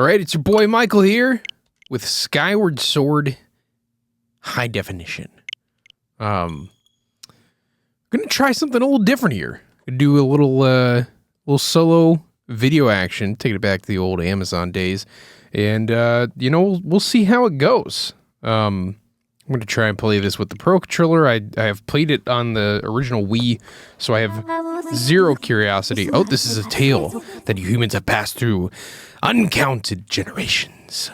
Alright, it's your boy Michael here with Skyward Sword High Definition. Gonna try something a little different here. Do a little solo video action, taking it back to the old Amazon days, and we'll see how it goes. I'm gonna try and play this with the Pro Controller. I have played it on the original Wii, so I have zero curiosity. Oh, this is a tale that you humans have passed through uncounted generations.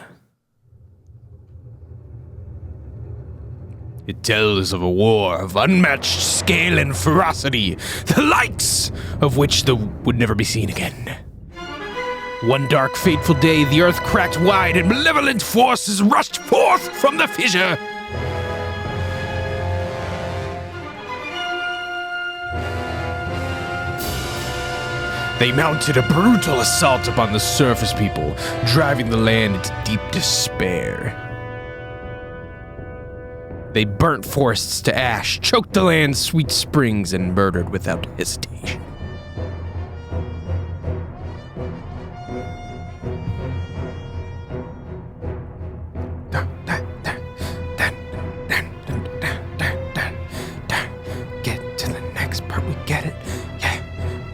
It tells of a war of unmatched scale and ferocity, the likes of which would never be seen again. One dark, fateful day, the earth cracked wide and malevolent forces rushed forth from the fissure. They mounted a brutal assault upon the surface people, driving the land into deep despair. They burnt forests to ash, choked the land's sweet springs, and murdered without hesitation. Get to the next part, we get it? Yeah,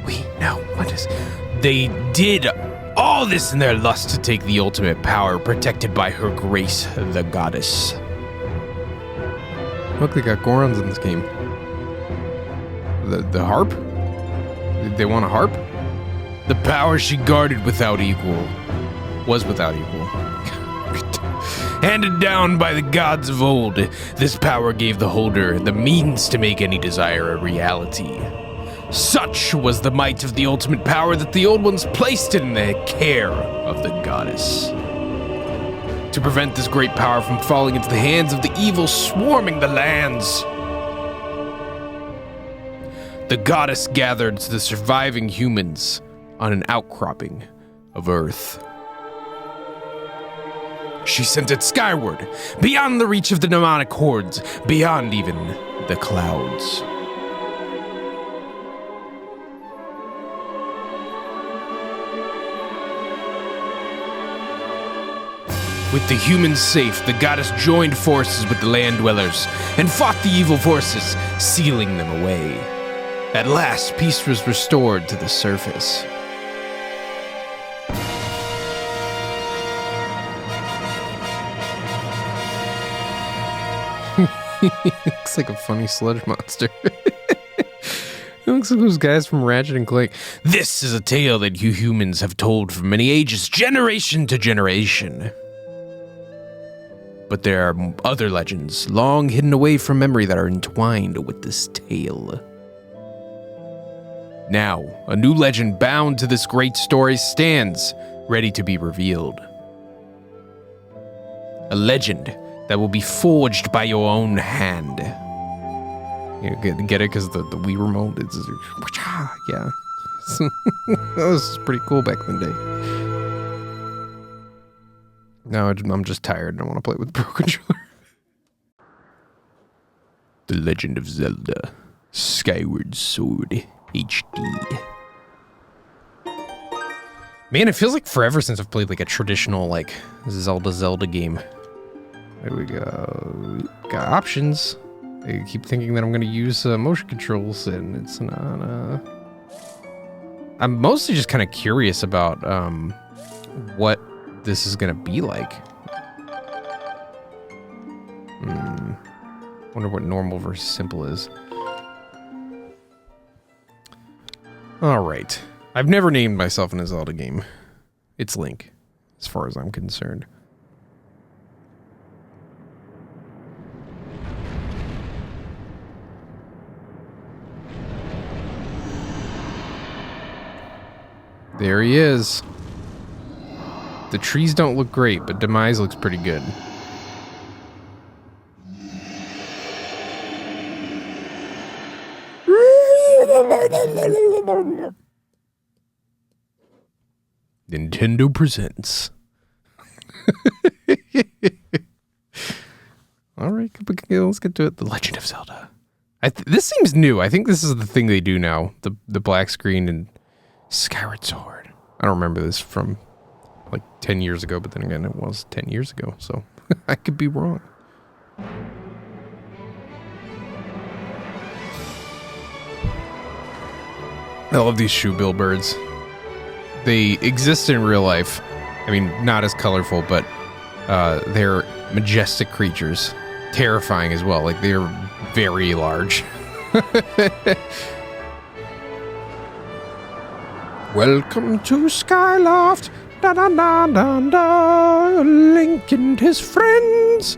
we know what is. They did all this in their lust to take the ultimate power, protected by her grace, the goddess. Look, they got Gorons in this game. The harp? They want a harp? The power she guarded without equal. Was without equal. Handed down by the gods of old, this power gave the holder the means to make any desire a reality. Such was the might of the ultimate power that the old ones placed it in the care of the goddess. To prevent this great power from falling into the hands of the evil swarming the lands, the goddess gathered the surviving humans on an outcropping of Earth. She sent it skyward, beyond the reach of the demonic hordes, beyond even the clouds. With the humans safe, the goddess joined forces with the land dwellers and fought the evil forces, sealing them away. At last, peace was restored to the surface. Looks like a funny sludge monster. It looks like those guys from Ratchet and Clank. This is a tale that you humans have told for many ages, generation to generation. But there are other legends, long hidden away from memory, that are entwined with this tale. Now, a new legend bound to this great story stands, ready to be revealed. A legend that will be forged by your own hand. You get it? Because the Wii remote is... Yeah. That was pretty cool back in the day. No, I'm just tired and I want to play with the Pro Controller. The Legend of Zelda Skyward Sword HD. Man, it feels like forever since I've played like a traditional like Zelda game. There we go. Got options. I keep thinking that I'm going to use motion controls, and it's not. I'm mostly just kind of curious about what this is gonna be like. Wonder what normal versus simple is. Alright. I've never named myself in a Zelda game. It's Link, as far as I'm concerned. There he is. The trees don't look great, but Demise looks pretty good. Nintendo presents. All right, let's get to it. The Legend of Zelda. This seems new. I think this is the thing they do now. The black screen and Skyward Sword. I don't remember this from like 10 years ago, but then again, it was 10 years ago, so I could be wrong. I love these shoebill birds. They exist in real life. I mean, not as colorful, but they're majestic creatures. Terrifying as well. Like, they're very large. Welcome to Skyloft. Da da da da da. Link and his friends.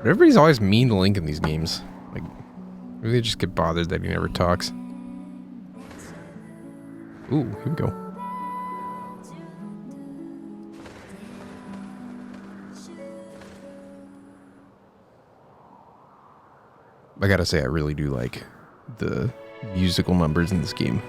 Everybody's always mean to Link in these games. Like, maybe they just get bothered that he never talks. Ooh, here we go. I gotta say, I really do like the musical numbers in this game.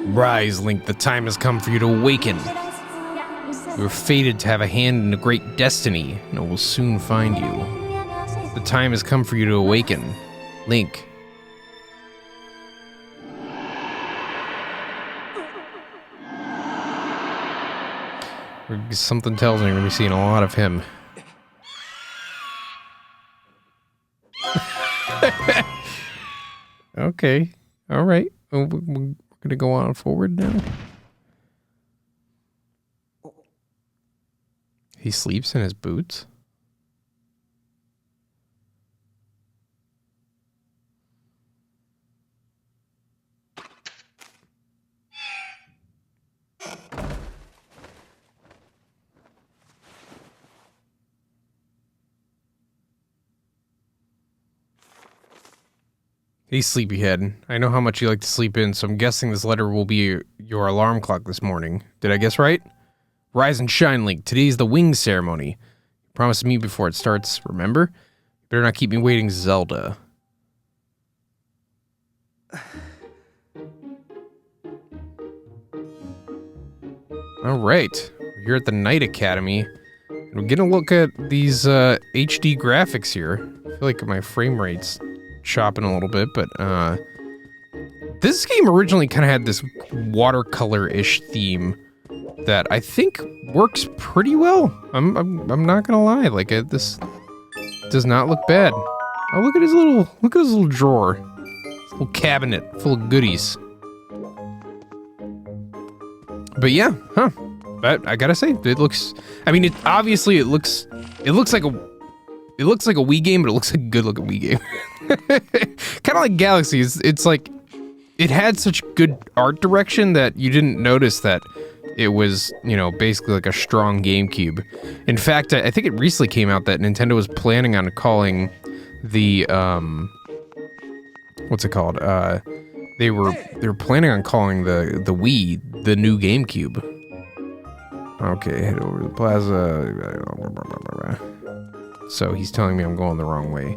Rise, Link, the time has come for you to awaken. You are fated to have a hand in a great destiny, and it will soon find you. The time has come for you to awaken. Link. Something tells me we're going to be seeing a lot of him. Okay. All right. We're going to go on forward now. He sleeps in his boots? Hey, sleepyhead. I know how much you like to sleep in, so I'm guessing this letter will be your alarm clock this morning. Did I guess right? Rise and shine, Link. Today's the wings ceremony. You promised me before it starts, remember? You better not keep me waiting, Zelda. Alright. We're here at the Night Academy. And we're gonna look at these HD graphics here. I feel like my frame rate's chopping a little bit, but this game originally kind of had this watercolor-ish theme that I think works pretty well. I'm not gonna lie, like this does not look bad. Oh, look at his little drawer, his little cabinet full of goodies. But yeah, but I gotta say, it looks. I mean, it looks like a Wii game, but it looks like a good-looking Wii game. Kind of like Galaxy. It's like it had such good art direction that you didn't notice that it was, you know, basically like a strong GameCube. In fact, I think it recently came out that Nintendo was planning on calling the what's it called? They were planning on calling the Wii the new GameCube. Okay, head over to the plaza. So he's telling me I'm going the wrong way.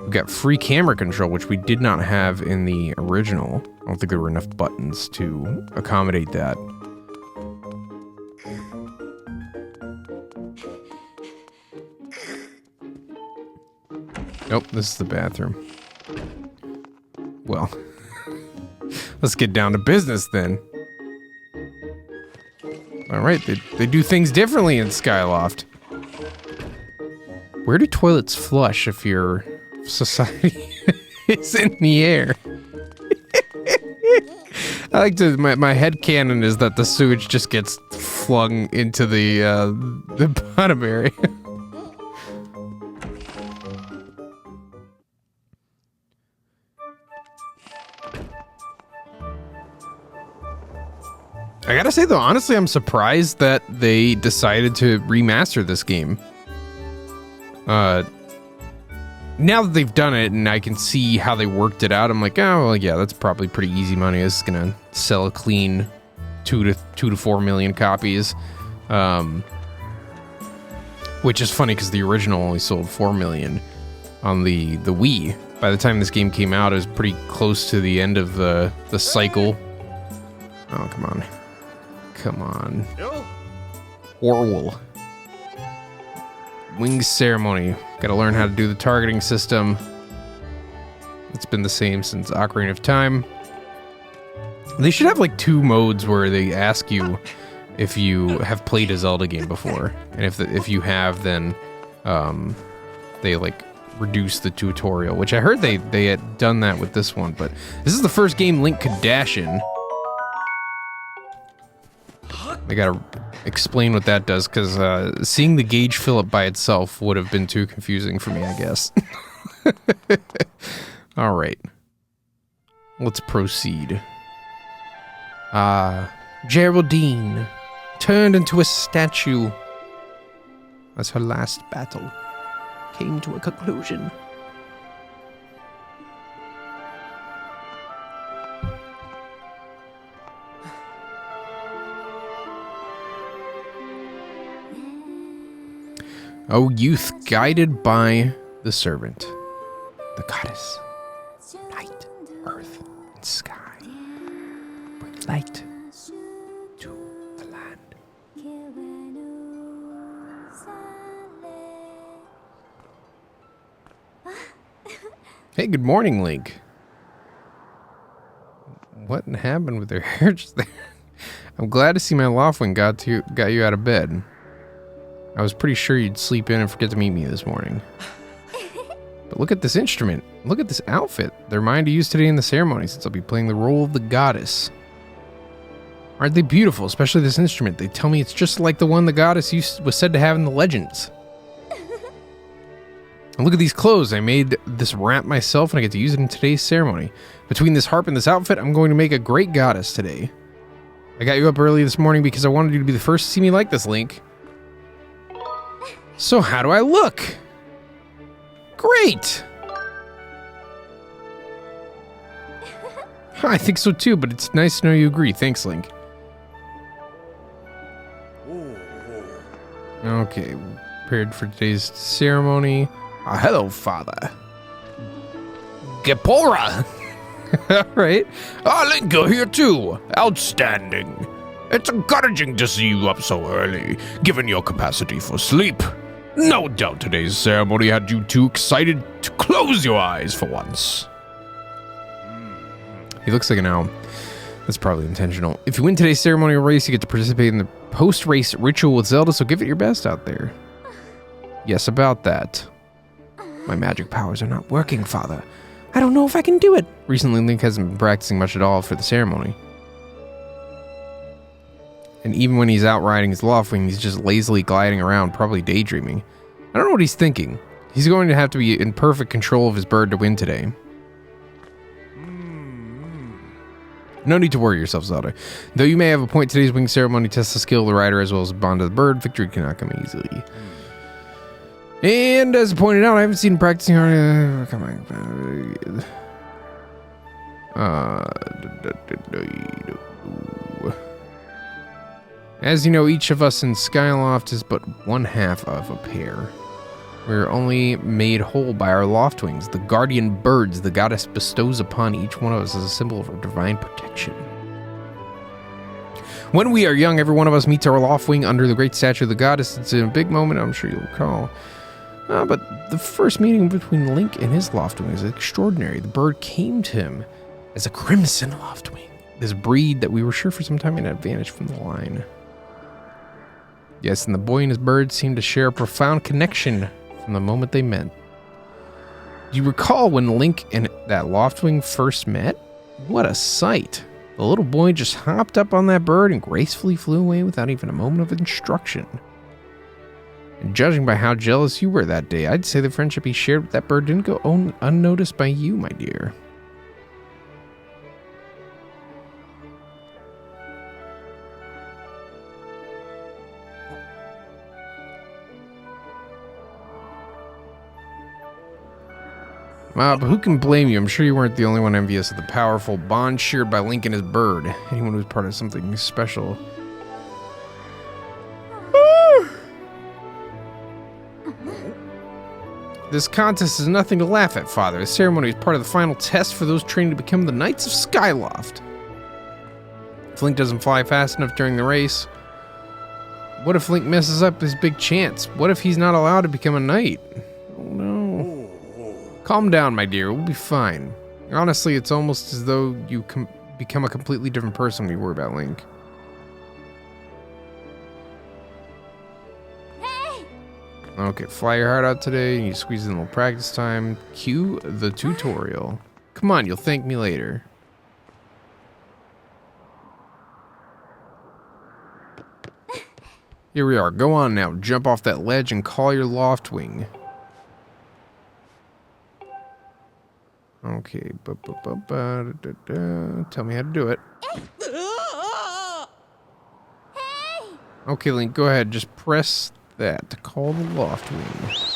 We've got free camera control, which we did not have in the original. I don't think there were enough buttons to accommodate that. Nope, this is the bathroom. Well, let's get down to business then. Alright, they do things differently in Skyloft. Where do toilets flush if your society is in the air? I like to, my headcanon is that the sewage just gets flung into the bottom area. I gotta say though, honestly, I'm surprised that they decided to remaster this game. now that they've done it and I can see how they worked it out, I'm like, oh, well, yeah, that's probably pretty easy money. It's going to sell a clean 2 to 4 million copies. Which is funny because the original only sold 4 million on the Wii. By the time this game came out, it was pretty close to the end of the cycle. Oh, come on. Come on. Orwell. Wings Ceremony. Gotta learn how to do the targeting system. It's been the same since Ocarina of Time. They should have like 2 modes where they ask you if you have played a Zelda game before. And if you have, then they like reduce the tutorial, which I heard they had done that with this one, but this is the first game Link could dash in. I gotta explain what that does, because seeing the gauge fill up by itself would have been too confusing for me, I guess. All right. Let's proceed. Geraldine turned into a statue as her last battle came to a conclusion. O youth guided by the servant, the goddess, night, earth, and sky, bring light to the land. Hey, good morning, Link. What happened with her hair just there? I'm glad to see my Loftwing got you out of bed. I was pretty sure you'd sleep in and forget to meet me this morning. But look at this instrument. Look at this outfit. They're mine to use today in the ceremony, since I'll be playing the role of the goddess. Aren't they beautiful, especially this instrument? They tell me it's just like the one the goddess was said to have in the legends. And look at these clothes. I made this wrap myself and I get to use it in today's ceremony. Between this harp and this outfit, I'm going to make a great goddess today. I got you up early this morning because I wanted you to be the first to see me like this, Link. So how do I look? Great! I think so too, but it's nice to know you agree. Thanks, Link. Okay, prepared for today's ceremony. Hello, Father. Gepora! Alright. Link, you're here too. Outstanding. It's encouraging to see you up so early, given your capacity for sleep. No doubt today's ceremony had you too excited to close your eyes for once. He looks like an owl. That's probably intentional. If you win today's ceremonial race, you get to participate in the post-race ritual with Zelda, so give it your best out there. Yes, about that. My magic powers are not working, Father. I don't know if I can do it. Recently, Link hasn't been practicing much at all for the ceremony. And even when he's out riding his Loftwing, he's just lazily gliding around, probably daydreaming. I don't know what he's thinking. He's going to have to be in perfect control of his bird to win today. No need to worry yourself, Zelda. Though you may have a point, today's wing ceremony tests the skill of the rider as well as the bond of the bird. Victory cannot come easily. And as pointed out, I haven't seen him practicing hard. Come on. As you know, each of us in Skyloft is but one half of a pair. We're only made whole by our Loftwings, the guardian birds the goddess bestows upon each one of us as a symbol of her divine protection. When we are young, every one of us meets our Loftwing under the great statue of the goddess. It's a big moment, I'm sure you'll recall. But the first meeting between Link and his Loftwing is extraordinary. The bird came to him as a crimson Loftwing, this breed that we were sure for some time had advantage from the line. Yes, and the boy and his bird seemed to share a profound connection from the moment they met. Do you recall when Link and that Loftwing first met? What a sight. The little boy just hopped up on that bird and gracefully flew away without even a moment of instruction. And judging by how jealous you were that day, I'd say the friendship he shared with that bird didn't go unnoticed by you, my dear. But who can blame you? I'm sure you weren't the only one envious of the powerful bond shared by Link and his bird. Anyone who's part of something special. This contest is nothing to laugh at, Father. The ceremony is part of the final test for those training to become the Knights of Skyloft. If Link doesn't fly fast enough during the race, what if Link messes up his big chance? What if he's not allowed to become a knight? Oh no. Calm down, my dear. We'll be fine. Honestly, it's almost as though you become a completely different person when you worry about Link. Okay, fly your heart out today, and you squeeze in a little practice time. Cue the tutorial. Come on, you'll thank me later. Here we are. Go on now. Jump off that ledge and call your Loftwing. Okay. Tell me how to do it. Okay, Link, go ahead. Just press that to call the Loftwing.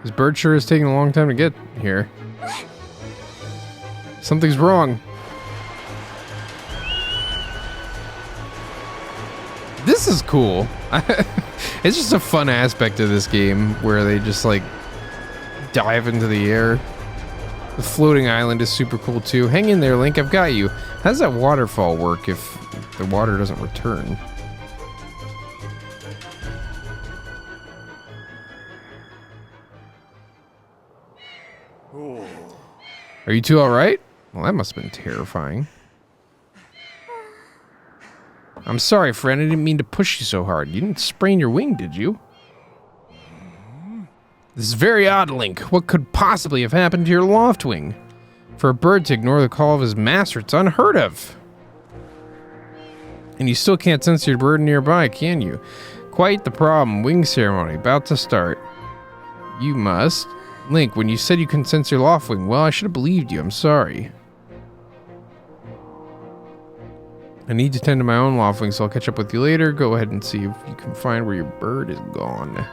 This bird sure is taking a long time to get here. Something's wrong. This is cool. It's just a fun aspect of this game where they just like dive into the air. The floating island is super cool too. Hang in there, Link. I've got you. How does that waterfall work if the water doesn't return? Are you two alright? Well, that must have been terrifying. I'm sorry, friend. I didn't mean to push you so hard. You didn't sprain your wing, did you? This is very odd, Link. What could possibly have happened to your Loftwing? For a bird to ignore the call of his master, it's unheard of. And you still can't sense your bird nearby, can you? Quite the problem. Wing ceremony about to start. You must. Link, when you said you couldn't sense your Loftwing, well, I should have believed you. I'm sorry. I need to tend to my own Loftwing, so I'll catch up with you later. Go ahead and see if you can find where your bird is gone.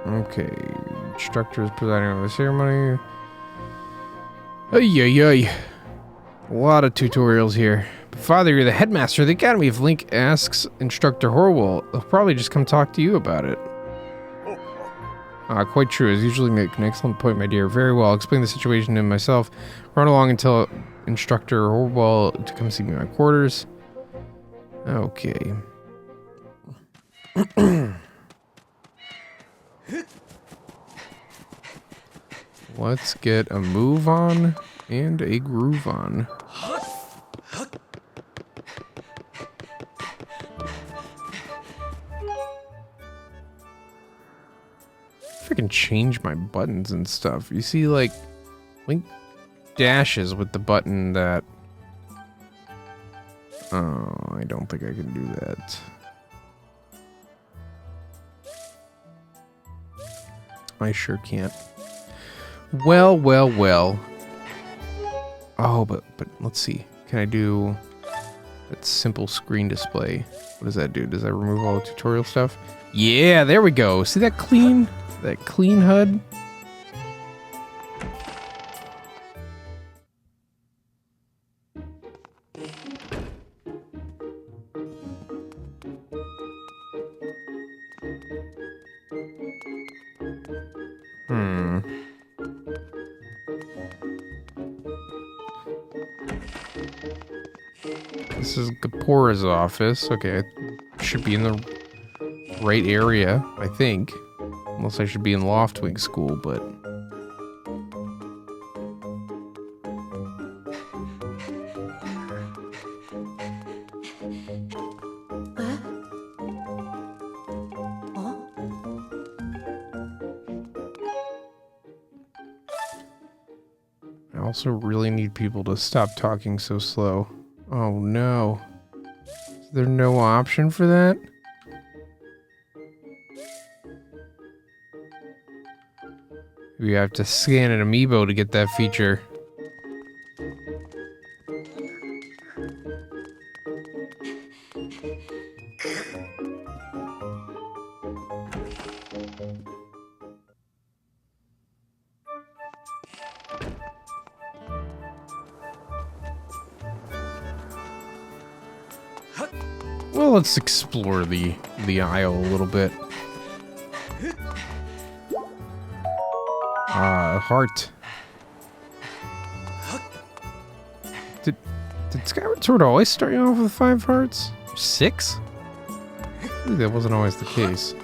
Okay, instructor is presiding over the ceremony. Ay. A lot of tutorials here. But Father, you're the headmaster of the academy. If Link asks Instructor Horwell, he'll probably just come talk to you about it. Quite true. As usually make an excellent point, my dear. Very well. I'll explain the situation to myself. Run along and tell Instructor Horwell to come see me in my quarters. Okay. Let's get a move on and a groove on. If I can change my buttons and stuff. You see, like, Link dashes with the button that... Oh, I don't think I can do that. I sure can't. Well. Oh, but let's see. Can I do that simple screen display? What does that do? Does that remove all the tutorial stuff? Yeah, there we go. See that clean HUD? This is Gapora's office. Okay, I should be in the right area, I think. Unless I should be in Loftwing school, but... I also really need people to stop talking so slow. Oh no. Is there no option for that? We have to scan an amiibo to get that feature. Well, let's explore the aisle a little bit. Heart. Did Skyward Sword always start you off with 5 hearts? 6? I think that wasn't always the case.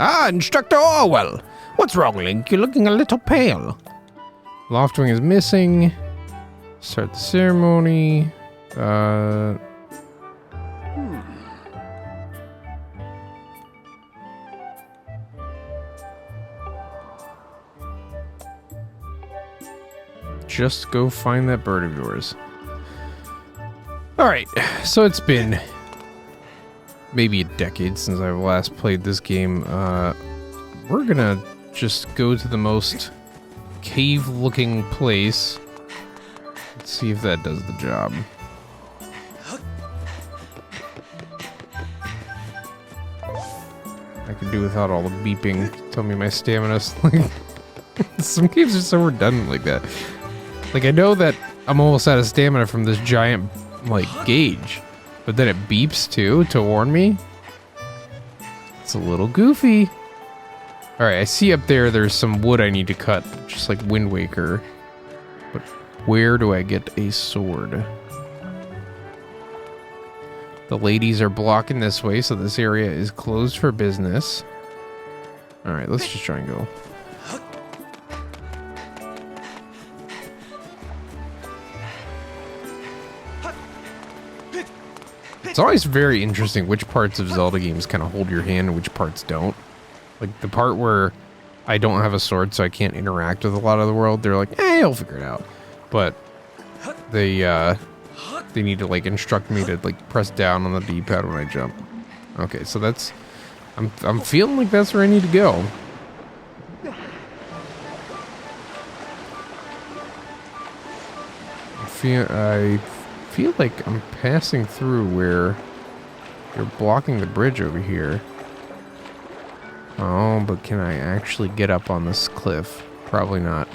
Ah, Instructor Orwell! What's wrong, Link? You're looking a little pale. Loftwing is missing. Start the ceremony. Just go find that bird of yours. Alright, so it's been maybe a decade since I've last played this game. We're gonna just go to the most cave-looking place. Let's see if that does the job. I could do without all the beeping. Tell me my stamina's like... Some caves are so redundant like that. Like, I know that I'm almost out of stamina from this giant, like, gauge. But then it beeps, too, to warn me. It's a little goofy. Alright, I see up there there's some wood I need to cut. Just like Wind Waker. But where do I get a sword? The ladies are blocking this way, so this area is closed for business. Alright, let's just try and go. It's always very interesting which parts of Zelda games kind of hold your hand and which parts don't. Like the part where I don't have a sword so I can't interact with a lot of the world, they're like, I'll figure it out. But they need to like instruct me to like press down on the D-pad when I jump. Okay, so that's... I'm feeling like that's where I need to go. I feel like I'm passing through where you're blocking the bridge over here. Oh, but can I actually get up on this cliff? Probably not.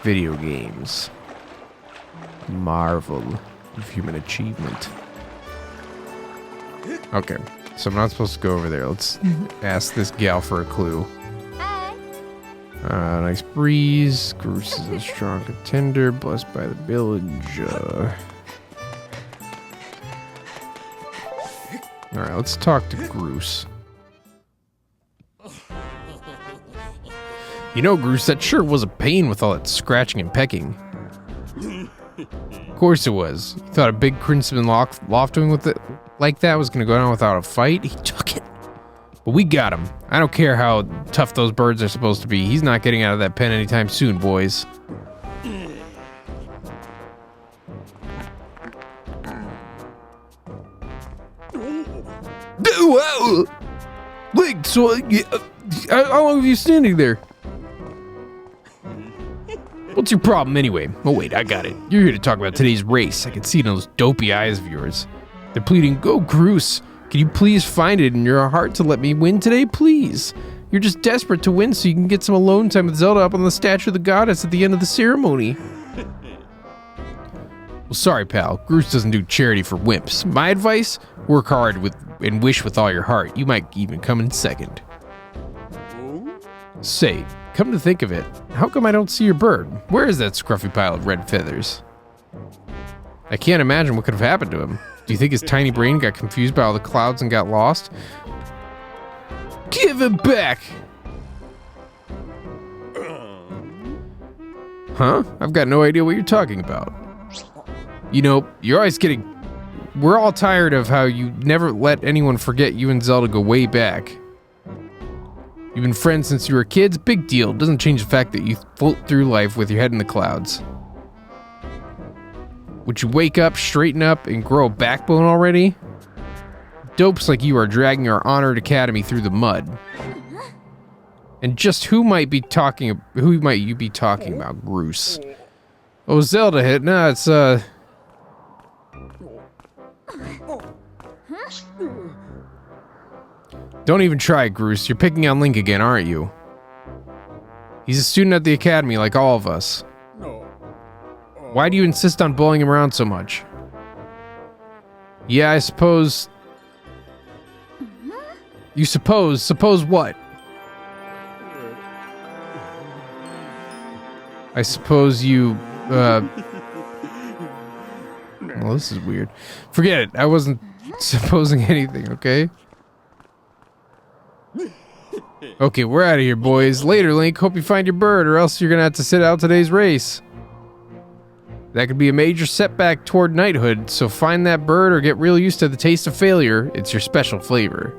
Video games. Marvel of human achievement. Okay, so I'm not supposed to go over there. Let's ask this gal for a clue. Nice breeze. Groose is a strong contender. Blessed by the village. Alright, let's talk to Groose. You know, Groose, that sure was a pain with all that scratching and pecking. Of course it was. You thought a big crimson Loftwing with it like that was going to go down without a fight? He took it. But we got him. I don't care how tough those birds are supposed to be. He's not getting out of that pen anytime soon, boys. Wait, so how long have you standing there? What's your problem anyway? Oh wait, I got it. You're here to talk about today's race. I can see it in those dopey eyes of yours. They're pleading, go Groose. Can you please find it in your heart to let me win today, please? You're just desperate to win so you can get some alone time with Zelda up on the statue of the goddess at the end of the ceremony. Well, sorry, pal. Groose doesn't do charity for wimps. My advice? Work hard and wish with all your heart. You might even come in second. Say, Come to think of it, how come I don't see your bird? Where is that scruffy pile of red feathers? I can't imagine what could have happened to him. Do you think his tiny brain got confused by all the clouds and got lost? Give him back! Huh? I've got no idea what you're talking about. You know, you're always getting... We're all tired of how you never let anyone forget you and Zelda go way back. You've been friends since you were kids, big deal. Doesn't change the fact that you float through life with your head in the clouds. Would you wake up, straighten up, and grow a backbone already? Dopes like you are dragging our honored academy through the mud. And just who might you be talking about, Groose? Oh, Zelda hit. No, it's, Don't even try, Groose. You're picking on Link again, aren't you? He's a student at the academy like all of us. Why do you insist on bullying him around so much? Yeah, I suppose... You suppose? Suppose what? I suppose you, Well, this is weird. Forget it. I wasn't supposing anything, okay? Okay, we're out of here, boys. Later, Link. Hope you find your bird, or else you're gonna have to sit out today's race. That could be a major setback toward knighthood, so find that bird or get real used to the taste of failure. It's your special flavor.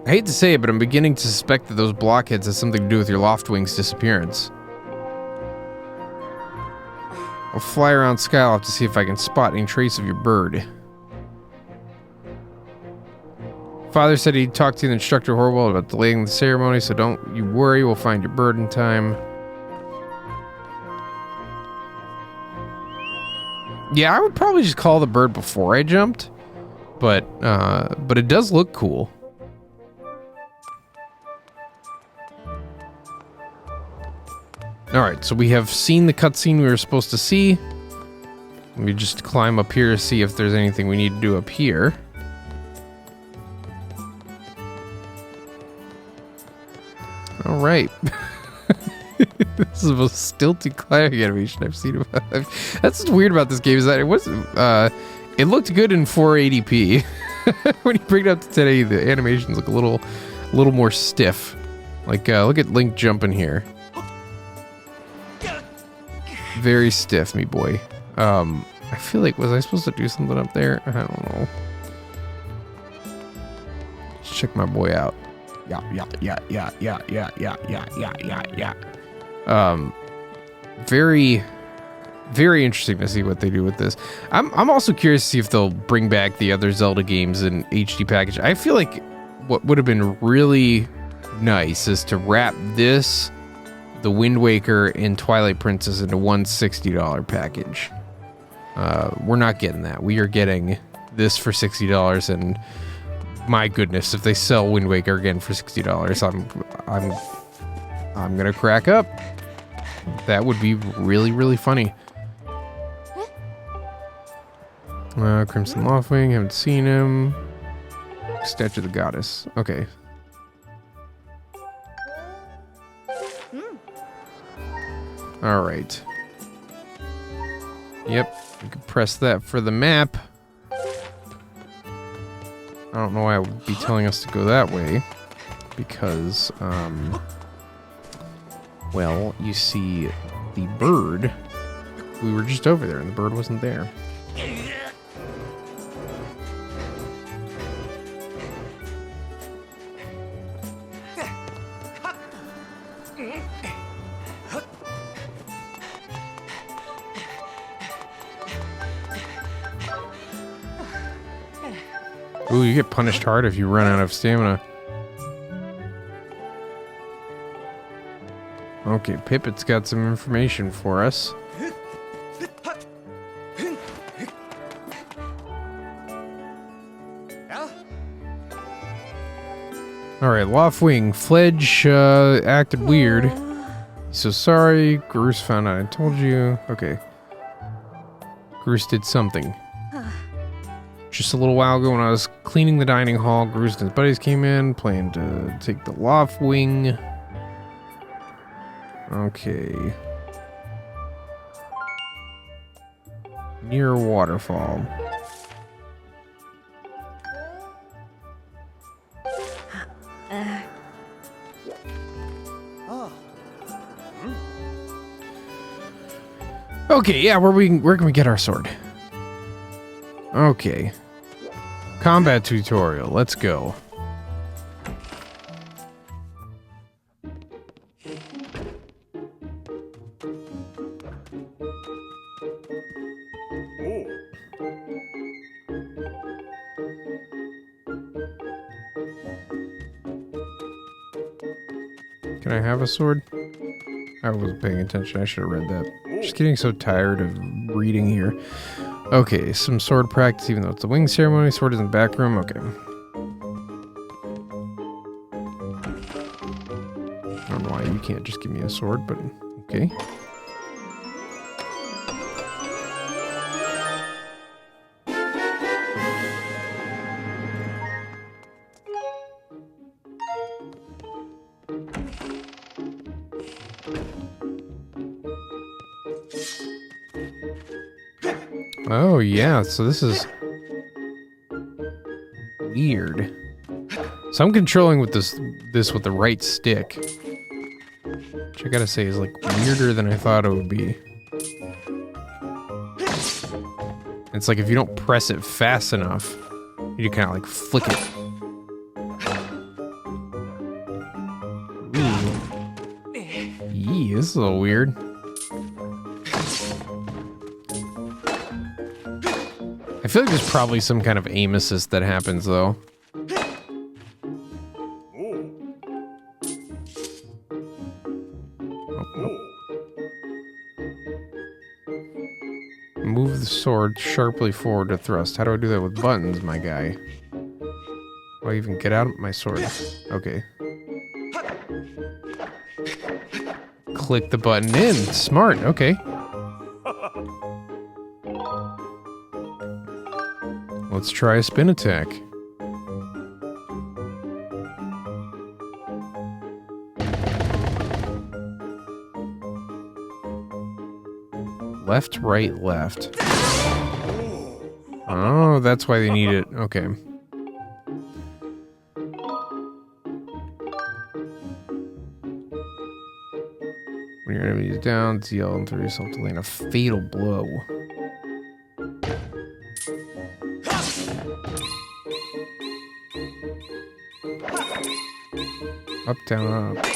I hate to say it, but I'm beginning to suspect that those blockheads have something to do with your Loftwing's disappearance. I'll fly around Skyloft to see if I can spot any trace of your bird. Father said he'd talk to the instructor Horwell about delaying the ceremony, so don't you worry, we'll find your bird in time. Yeah, I would probably just call the bird before I jumped, but it does look cool. Alright, so we have seen the cutscene we were supposed to see. Let me just climb up here to see if there's anything we need to do up here. Alright. This is the most stilted climbing animation I've seen in my life. That's what's weird about this game is that it wasn't, it looked good in 480p. When you bring it up to 1080, the animations look a little more stiff. Like, look at Link jumping here. Very stiff, me boy. I feel like, was I supposed to do something up there? I don't know. Let's check my boy out. Yeah. Very, very interesting to see what they do with this. I'm also curious to see if they'll bring back the other Zelda games in HD package. I feel like what would have been really nice is to wrap this, the Wind Waker, and Twilight Princess into one $60 package. We're not getting that. We are getting this for $60, and my goodness, if they sell Wind Waker again for $60, I'm gonna crack up. That would be really, really funny. Crimson Loftwing, haven't seen him. Statue of the Goddess. Okay. Alright. Yep, you can press that for the map. I don't know why it would be telling us to go that way. Because, well, you see the bird. We were just over there and the bird wasn't there. Ooh, you get punished hard if you run out of stamina. Okay, Pippet's got some information for us. Alright, Loftwing, Fledge acted weird. So sorry, Groose found out I told you. Okay. Groose did something. Just a little while ago when I was cleaning the dining hall, Groose and his buddies came in, planning to take the loft wing. Okay. Near waterfall. Okay, yeah, where can we get our sword? Okay. Combat tutorial, let's go. Can I have a sword? I wasn't paying attention. I should have read that. Just getting so tired of reading here. Okay, some sword practice, even though it's a wing ceremony. Sword is in the back room. Okay. I don't know why you can't just give me a sword, but okay. Oh, yeah, so this is weird. So I'm controlling with this with the right stick. Which I gotta say is like weirder than I thought it would be. It's like if you don't press it fast enough, you kind of like flick it. Ooh. Yee, this is a little weird. I feel like there's probably some kind of aim assist that happens, though. Move the sword sharply forward to thrust. How do I do that with buttons, my guy? Do I even get out of my sword? Okay. Click the button in. Smart, okay. Let's try a spin attack. Left, right, left. Oh, that's why they need it. Okay. When your enemy is down, yell and throw yourself to land a fatal blow. Up, down, up.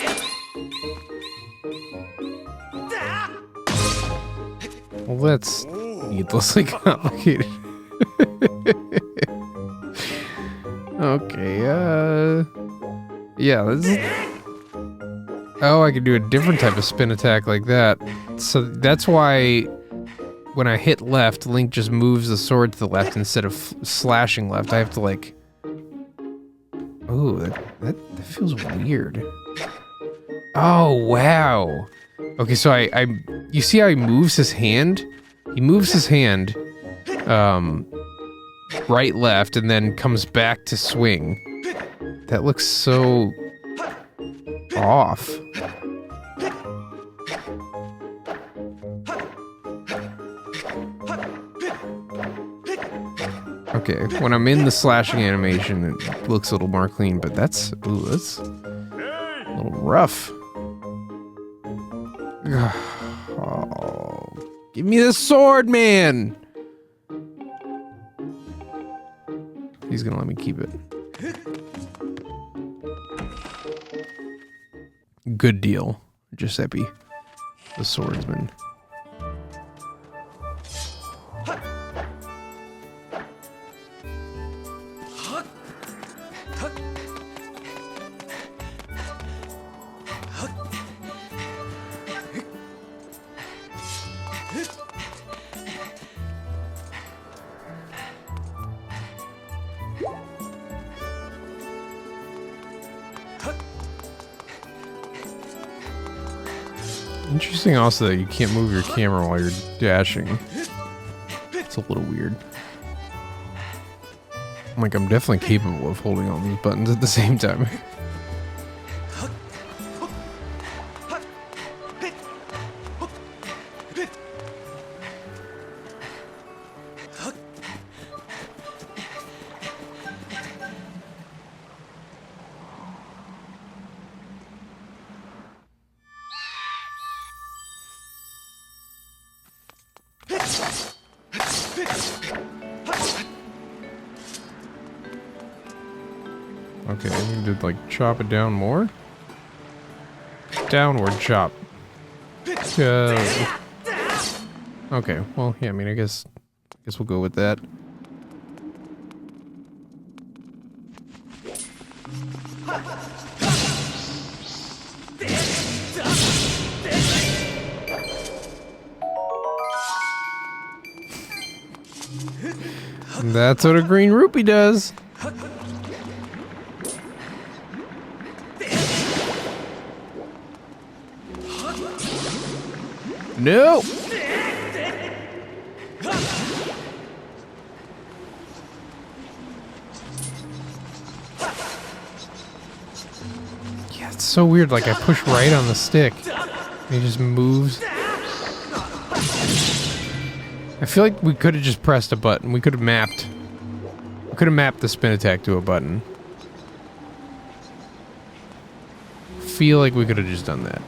Well, that's needlessly complicated. Okay, yeah, this is... Oh, I can do a different type of spin attack like that. So that's why when I hit left, Link just moves the sword to the left instead of slashing left. I have to like... Ooh, that feels weird. Oh, wow. Okay, so you see how he moves his hand? He moves his hand, right, left, and then comes back to swing. That looks so off. Okay, when I'm in the slashing animation, it looks a little more clean, but that's a little rough. Oh, give me the sword, man! He's gonna let me keep it. Good deal, Giuseppe, the swordsman. Interesting also that you can't move your camera while you're dashing. It's a little weird. Like, I'm definitely capable of holding all these buttons at the same time. Okay, I need to, like, chop it down more. Downward chop. Okay, well, yeah, I mean, I guess we'll go with that. That's what a green rupee does. No! Yeah, it's so weird. Like, I push right on the stick. And it just moves. I feel like we could have just pressed a button. We could have mapped. We could have mapped the spin attack to a button. Feel like we could have just done that.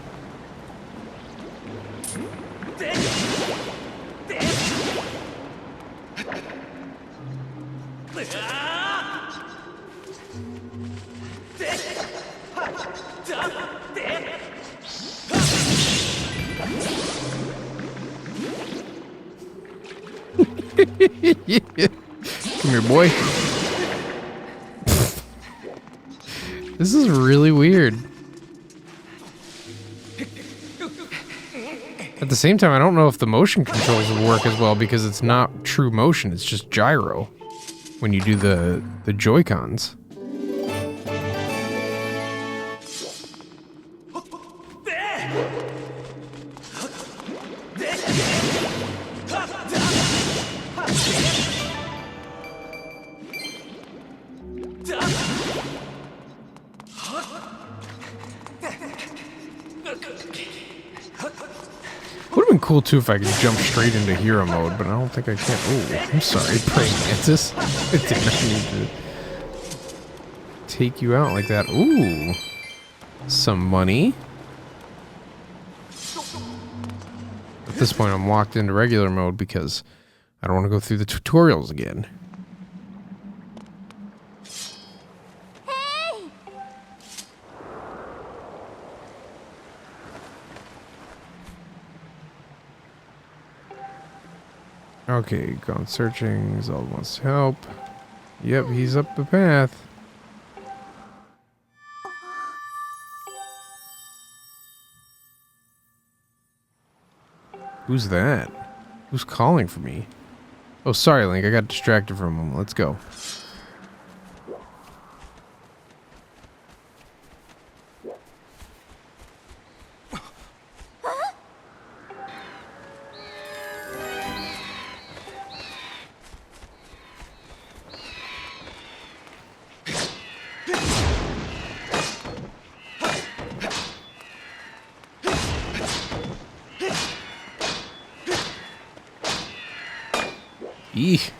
Come here, boy. This is really weird. At the same time, I don't know if the motion controls will work as well because it's not true motion, it's just gyro when you do the Joy-Cons. Would have been cool too if I could jump straight into hero mode, but I don't think I can. Oh, I'm sorry, praying mantis. I did not need to take you out like that. Ooh, some money. At this point, I'm locked into regular mode because I don't want to go through the tutorials again. Okay, gone searching. Zelda wants to help. Yep, he's up the path. Who's that? Who's calling for me? Oh, sorry, Link. I got distracted for a moment. Let's go. Eek.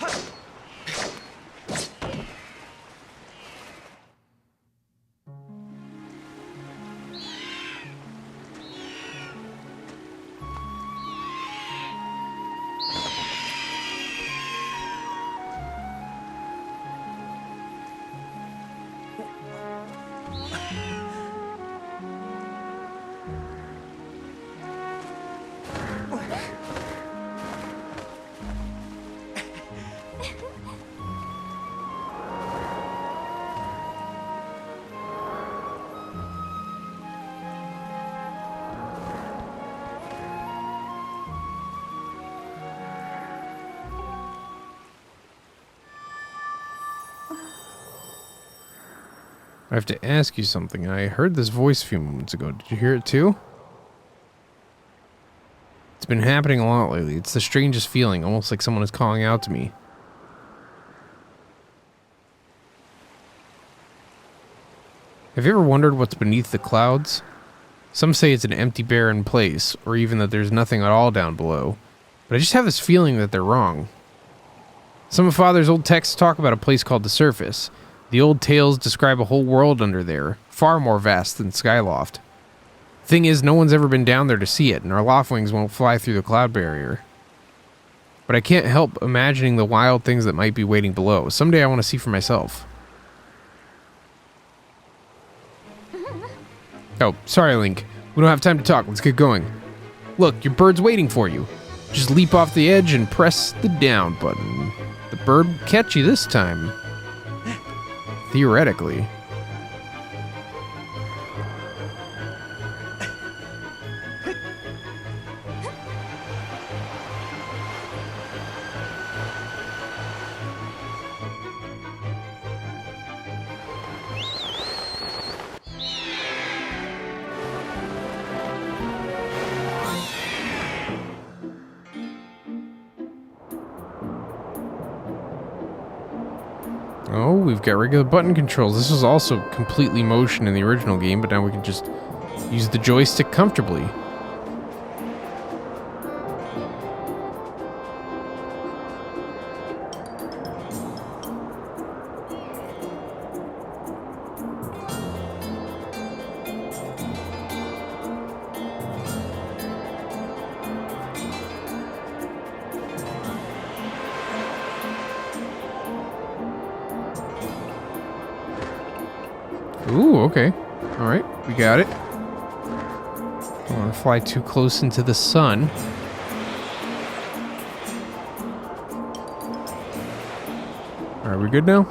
I have to ask you something. I heard this voice a few moments ago. Did you hear it too? It's It's been happening a lot lately. It's the strangest feeling, almost like someone is calling out to me. Have you ever wondered what's beneath the clouds? Some say it's an empty, barren place, or even that there's nothing at all down below. But I just have this feeling that they're wrong. Some of Father's old texts talk about a place called the Surface. The old tales describe a whole world under there, far more vast than Skyloft. Thing is, no one's ever been down there to see it, and our loftwings won't fly through the cloud barrier. But I can't help imagining the wild things that might be waiting below. Someday I want to see for myself. Oh, sorry, Link. We don't have time to talk. Let's get going. Look, your bird's waiting for you. Just leap off the edge and press the down button. The bird will catch you this time. Theoretically. Oh, we've got regular button controls. This was also completely motion in the original game, but now we can just use the joystick comfortably. Ooh, okay. Alright, we got it. Don't want to fly too close into the sun. Alright, we good now?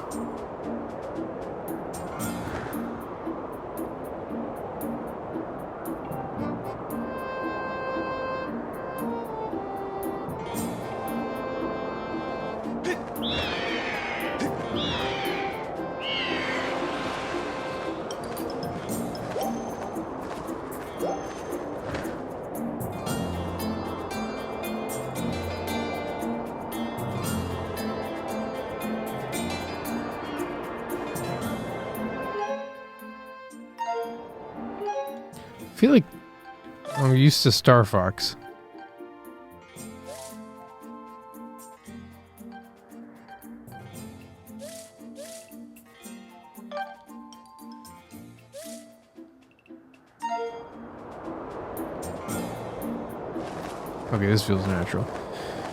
I feel like I'm used to Star Fox. Okay, this feels natural.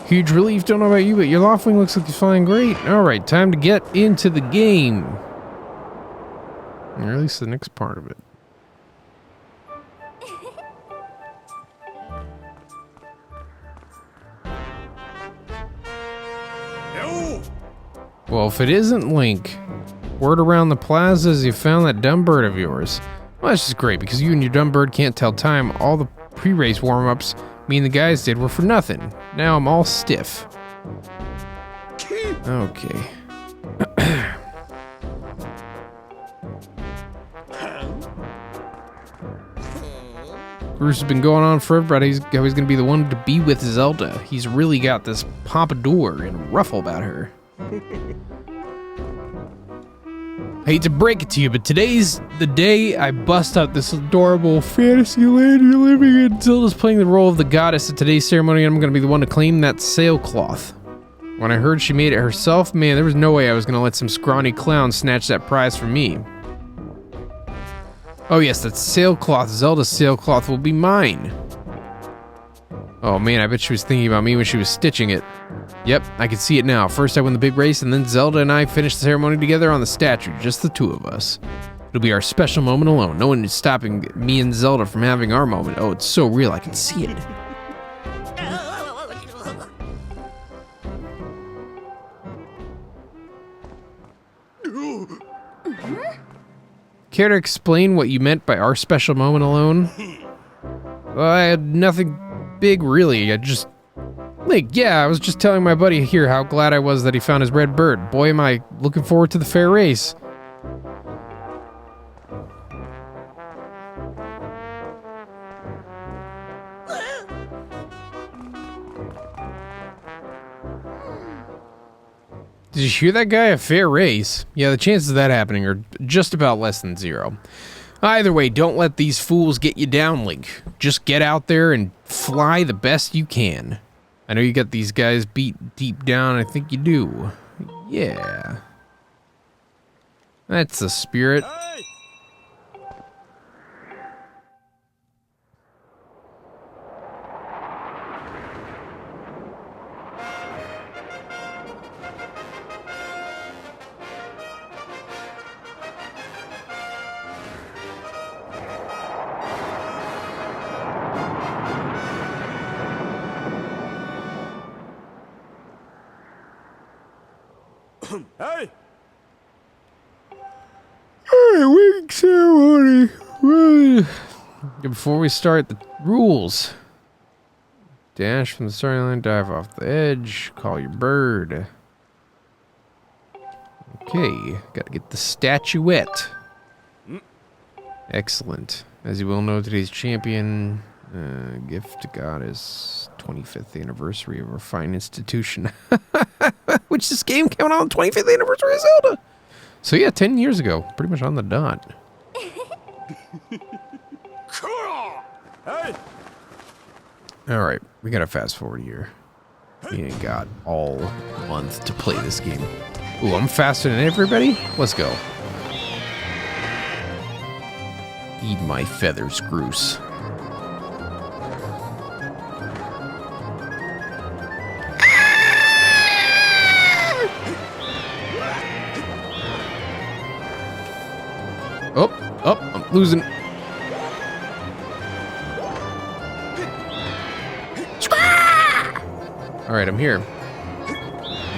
Huge relief, don't know about you, but your loftwing looks like he's flying great. Alright, time to get into the game. Or at least the next part of it. Well, if it isn't Link, word around the plaza is you found that dumb bird of yours. Well, that's just great, because you and your dumb bird can't tell time. All the pre-race warm-ups me and the guys did were for nothing. Now I'm all stiff. Okay. Bruce has been going on forever, but he's always going to be the one to be with Zelda. He's really got this pompadour and ruffle about her. I hate to break it to you, but today's the day I bust out this adorable fantasy land you're living in. Zelda's playing the role of the goddess at today's ceremony, and I'm going to be the one to claim that sailcloth. When I heard she made it herself, man, there was no way I was going to let some scrawny clown snatch that prize from me. Oh yes, that sailcloth, Zelda's sailcloth, will be mine. Oh man, I bet she was thinking about me when she was stitching it. Yep, I can see it now. First I win the big race, and then Zelda and I finish the ceremony together on the statue, just the two of us. It'll be our special moment alone. No one is stopping me and Zelda from having our moment. Oh, it's so real, I can see it. Care to explain what you meant by our special moment alone? Well, I had nothing big, really. I was just telling my buddy here how glad I was that he found his red bird. Boy, am I looking forward to the fair race. Did you hear that guy? A fair race? Yeah, the chances of that happening are just about less than 0. Either way, don't let these fools get you down, Link. Just get out there and fly the best you can. I know you got these guys beat deep down. I think you do. Yeah. That's the spirit. Hey! Hey! Alright, wing ceremony. Before we start, the rules. Dash from the starting line, dive off the edge, call your bird. Okay, gotta get the statuette. Excellent. As you will know, today's champion, gift to goddess, 25th anniversary of our fine institution. Which this game came out on the 25th anniversary of Zelda. So yeah, 10 years ago, pretty much on the dot. Hey! Alright, we gotta fast forward here. We ain't got all month to play this game. Ooh, I'm faster than everybody? Let's go. Eat my feathers, Groose. Oh, I'm losing. All right, I'm here.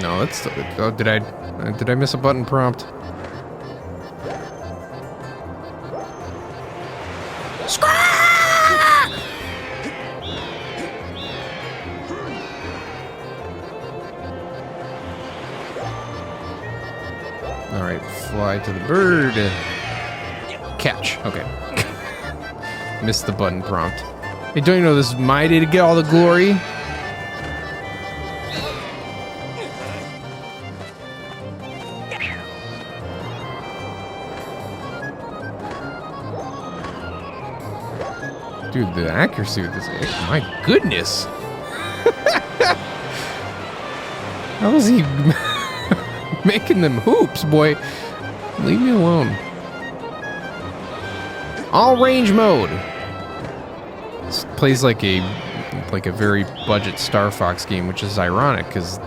No, that's. Oh, did I miss a button prompt? All right, fly to the bird. Catch. Okay. Missed the button prompt. Hey, don't you know this is my day to get all the glory? Dude, the accuracy with this, my goodness. How is he making them hoops, boy? Leave me alone. All range mode. This plays like a very budget Star Fox game, which is ironic because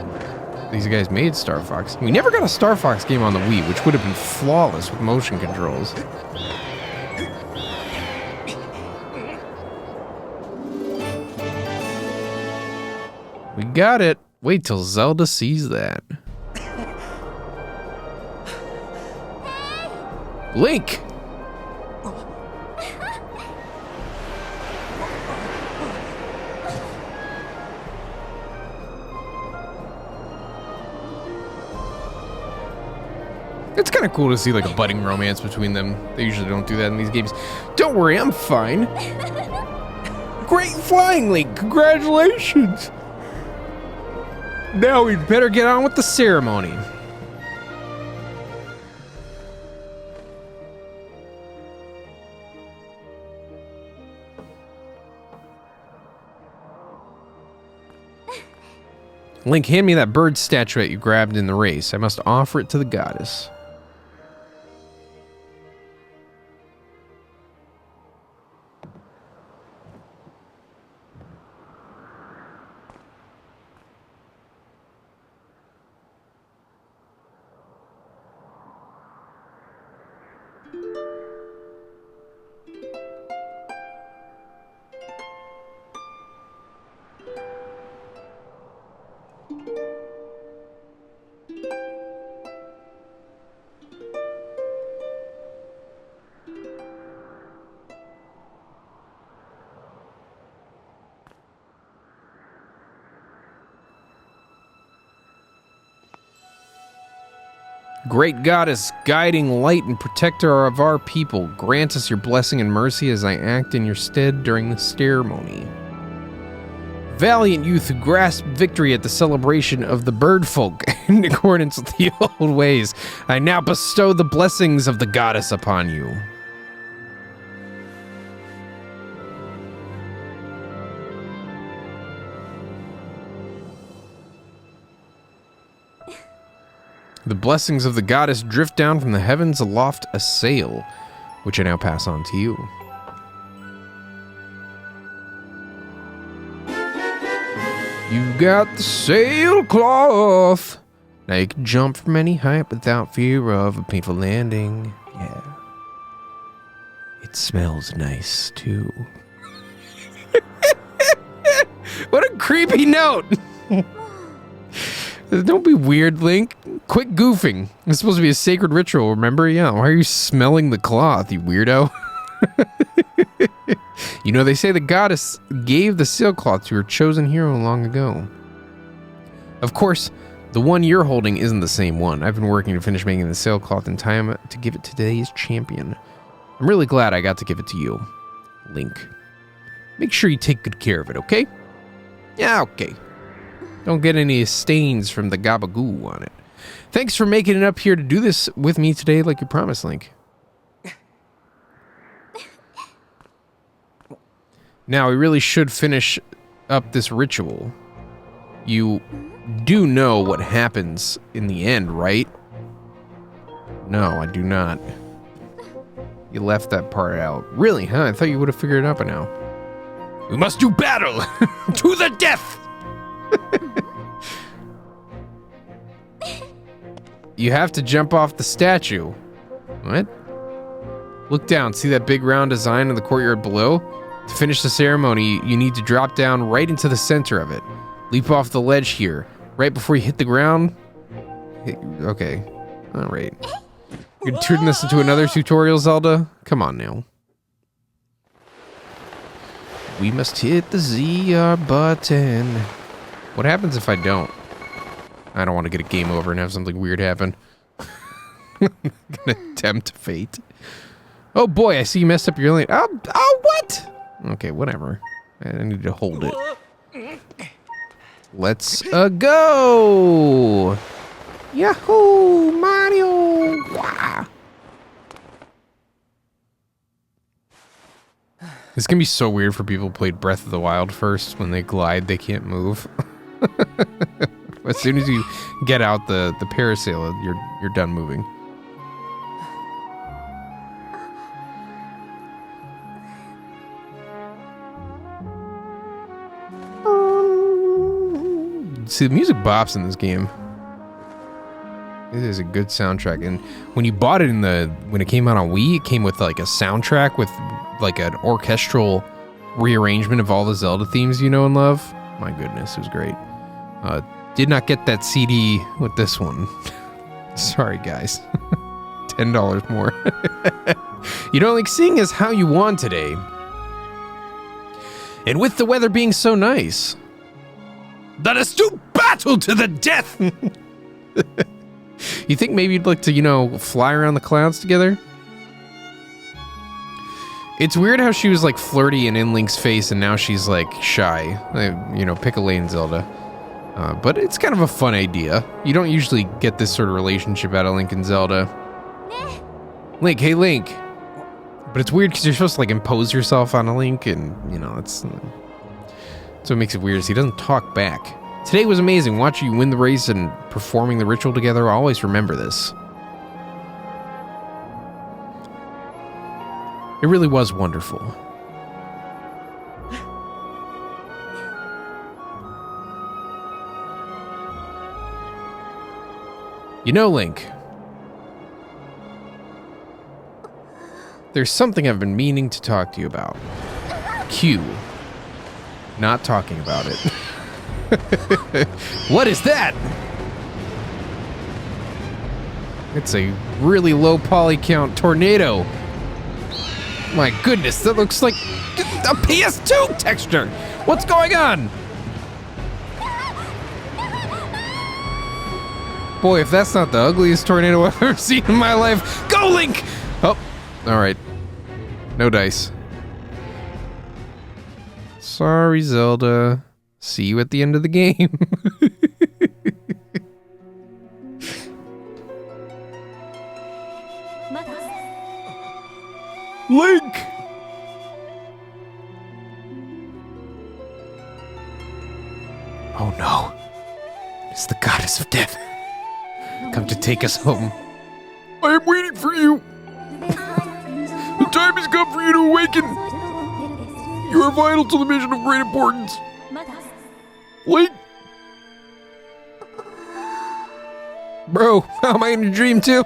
these guys made Star Fox. We never got a Star Fox game on the Wii, which would have been flawless with motion controls. We got it. Wait till Zelda sees that. Link! It's kind of cool to see like a budding romance between them. They usually don't do that in these games. Don't worry, I'm fine. Great flying, Link. Congratulations. Now we'd better get on with the ceremony. Link, hand me that bird statuette you grabbed in the race. I must offer it to the goddess. Great goddess, guiding light and protector of our people, grant us your blessing and mercy as I act in your stead during the ceremony. Valiant youth who grasped victory at the celebration of the bird folk in accordance with the old ways, I now bestow the blessings of the goddess upon you. The blessings of the goddess drift down from the heavens aloft a sail, which I now pass on to you. You got the sailcloth. Now you can jump from any height without fear of a painful landing. Yeah. It smells nice, too. What a creepy note. Don't be weird, Link. Quit goofing. It's supposed to be a sacred ritual, remember? Yeah, why are you smelling the cloth, you weirdo? You know, they say the goddess gave the sailcloth to her chosen hero long ago. Of course, the one you're holding isn't the same one. I've been working to finish making the sailcloth in time to give it to today's champion. I'm really glad I got to give it to you, Link. Make sure you take good care of it, okay? Yeah, okay. Don't get any stains from the gabagoo on it. Thanks for making it up here to do this with me today like you promised, Link. Now, we really should finish up this ritual. You do know what happens in the end, right? No, I do not. You left that part out. Really, huh? I thought you would have figured it out by now. We must do battle to the death! You have to jump off the statue. What? Look down. See that big round design in the courtyard below? To finish the ceremony, you need to drop down right into the center of it. Leap off the ledge here. Right before you hit the ground. Okay. Alright. You're gonna turn this into another tutorial, Zelda? Come on now. We must hit the ZR button. What happens if I don't? I don't want to get a game over and have something weird happen. I'm gonna tempt fate. Oh boy, I see you messed up your lane. Oh, what? Okay, whatever. I need to hold it. Let's go! Yahoo! Mario! Wah. It's gonna be so weird for people who played Breath of the Wild first. When they glide, they can't move. As soon as you get out the parasail, you're done moving. See, the music bops in this game. It is a good soundtrack, and when you bought it when it came out on Wii, it came with like a soundtrack with like an orchestral rearrangement of all the Zelda themes you know and love. My goodness, it was great. Did not get that CD with this one. Sorry, guys. $10 more. You don't like seeing as how you want today. And with the weather being so nice, let us do battle to the death! You think maybe you'd like to, fly around the clouds together? It's weird how she was like flirty and in Link's face and now she's like shy. Pick a lane, Zelda. But it's kind of a fun idea. You don't usually get this sort of relationship out of Link and Zelda. Link, hey Link. But it's weird because you're supposed to like impose yourself on a Link and, that's what makes it weird is he doesn't talk back. Today was amazing. Watching you win the race and performing the ritual together. I'll always remember this. It really was wonderful. Link. There's something I've been meaning to talk to you about. Q. Not talking about it. What is that? It's a really low poly count tornado. My goodness, that looks like a PS2 texture. What's going on? Boy, if that's not the ugliest tornado I've ever seen in my life. Go, Link! Oh, all right. No dice. Sorry, Zelda. See you at the end of the game. Link! Oh no. It's the goddess of death. Come to take us home. I am waiting for you. The time has come for you to awaken. You are vital to the mission of great importance. Link! Bro, how am I in a dream too?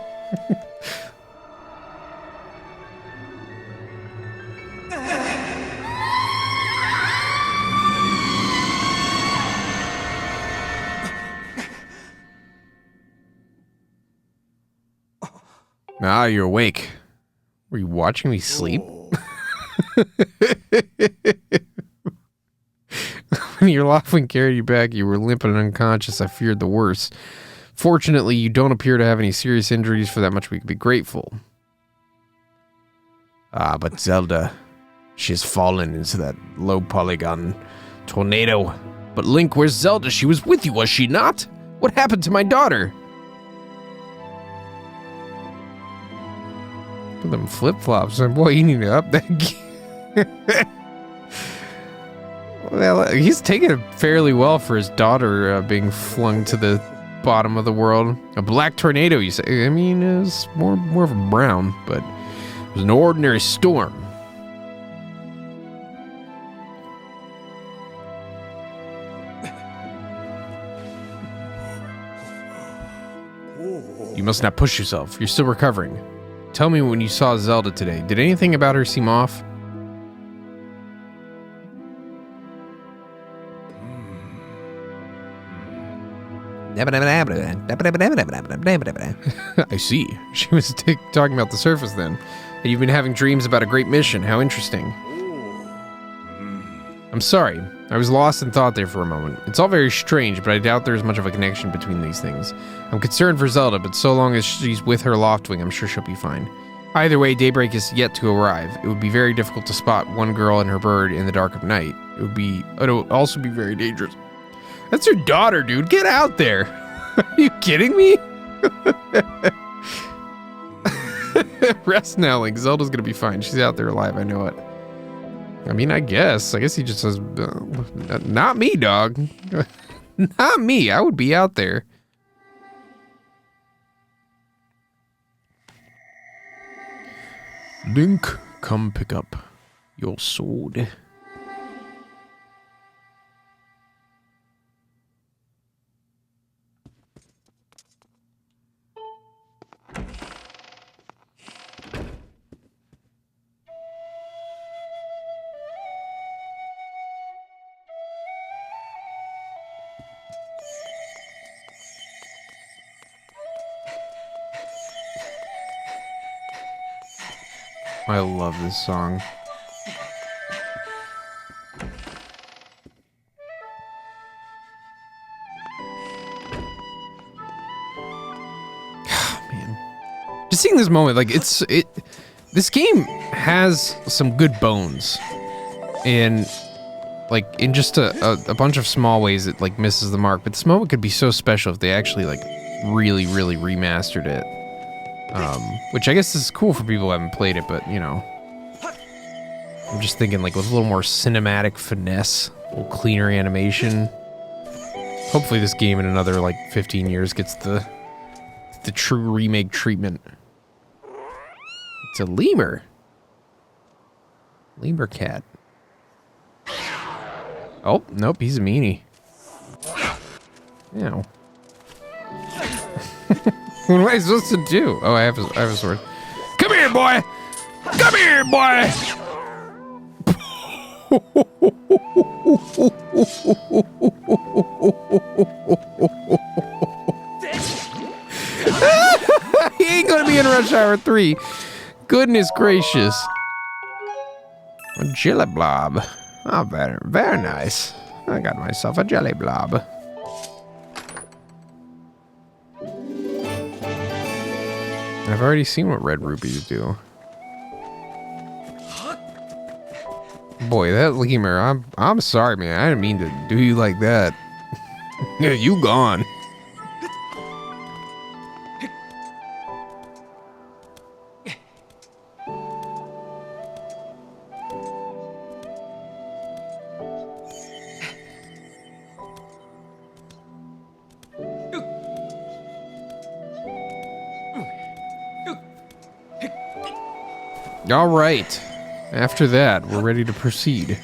Ah, you're awake. Were you watching me sleep? When your Laughlin carried you back, you were limp and unconscious. I feared the worst. Fortunately, you don't appear to have any serious injuries. For that much, we could be grateful. Ah, but Zelda, she has fallen into that low polygon tornado. But Link, where's Zelda? She was with you, was she not? What happened to my daughter? Look at them flip-flops. Boy, you need to up that game. Well, he's taking it fairly well for his daughter being flung to the bottom of the world. A black tornado, you say? I mean, it was more of a brown, but it was an ordinary storm. You must not push yourself. You're still recovering. Tell me when you saw Zelda today. Did anything about her seem off? I see. She was talking about the surface then. And you've been having dreams about a great mission. How interesting. I'm sorry. I was lost in thought there for a moment. It's all very strange, but I doubt there's much of a connection between these things. I'm concerned for Zelda, but so long as she's with her Loftwing, I'm sure she'll be fine. Either way, daybreak is yet to arrive. It would be very difficult to spot one girl and her bird in the dark of night. It would also be very dangerous. That's her daughter, dude. Get out there. Are you kidding me? Rest now, Link. Zelda's gonna be fine. She's out there alive. I know it. I mean, I guess he just says, not me, dog. Not me. I would be out there. Link, come pick up your sword. I love this song. Man. Just seeing this moment, like this game has some good bones. And like in just a bunch of small ways it like misses the mark, but this moment could be so special if they actually like really remastered it. Which I guess is cool for people who haven't played it, but you know, I'm just thinking like with a little more cinematic finesse, a little cleaner animation. Hopefully this game in another like 15 years gets the true remake treatment. It's a lemur. Lemur cat. Oh, nope, he's a meanie. Ew. What am I supposed to do? Oh, I have a sword. Come here, boy! Come here, boy! He ain't gonna be in Rush Hour 3. Goodness gracious. A jelly blob. Oh, very nice. I got myself a jelly blob. I've already seen what red rubies do. Boy, that lemur, I'm sorry, man. I didn't mean to do you like that. Yeah, you gone. All right. After that, we're ready to proceed.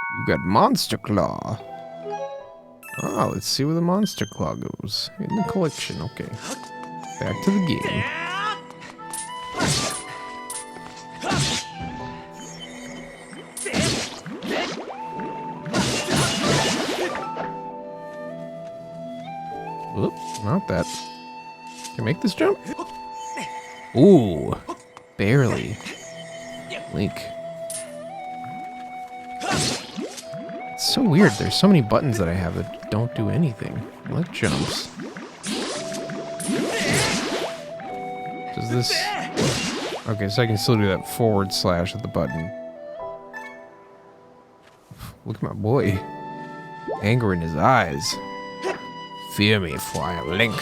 You got Monster Claw. Oh, let's see where the Monster Claw goes. In the collection, okay. Back to the game. Whoop, not that. Can I make this jump? Ooh, barely. Link. It's so weird. There's so many buttons that I have that don't do anything. Well, that jumps. Does this... Okay, so I can still do that forward slash at the button. Look at my boy. Anger in his eyes. Fear me, for I am Link.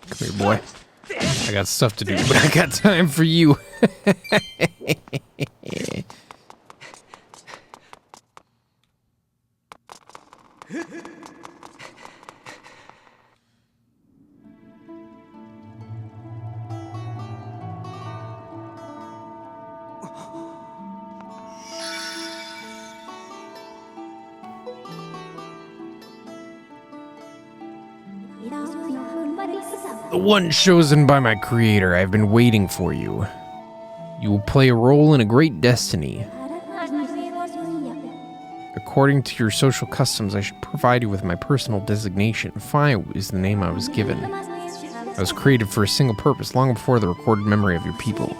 Come here, boy. I got stuff to do, but I got time for you. The one chosen by my creator, I've been waiting for you. You will play a role in a great destiny. According to your social customs, I should provide you with my personal designation. Phi is the name I was given. I was created for a single purpose, long before the recorded memory of your people.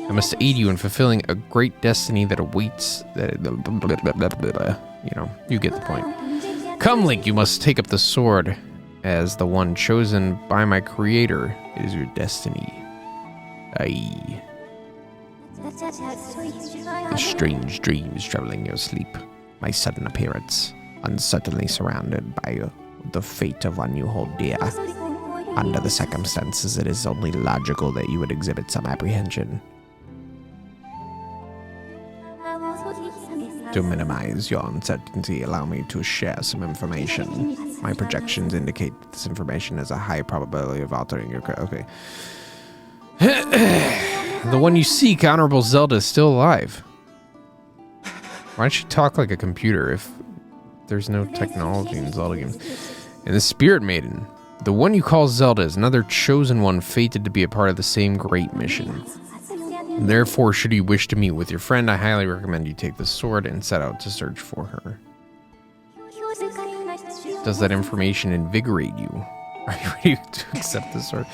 I must aid you in fulfilling a great destiny that awaits... You know, you get the point. Come, Link, you must take up the sword. As the one chosen by my creator, it is your destiny. Aye. The strange dreams troubling your sleep. My sudden appearance, uncertainly surrounded by the fate of one you hold dear. Under the circumstances, it is only logical that you would exhibit some apprehension. To minimize your uncertainty, allow me to share some information. My projections indicate that this information has a high probability of altering your... Okay. The one you seek, Honorable Zelda, is still alive. Why don't you talk like a computer if there's no technology in Zelda games? And the Spirit Maiden, the one you call Zelda, is another chosen one fated to be a part of the same great mission. Therefore, should you wish to meet with your friend, I highly recommend you take the sword and set out to search for her. Does that information invigorate you? Are you ready to accept the sword?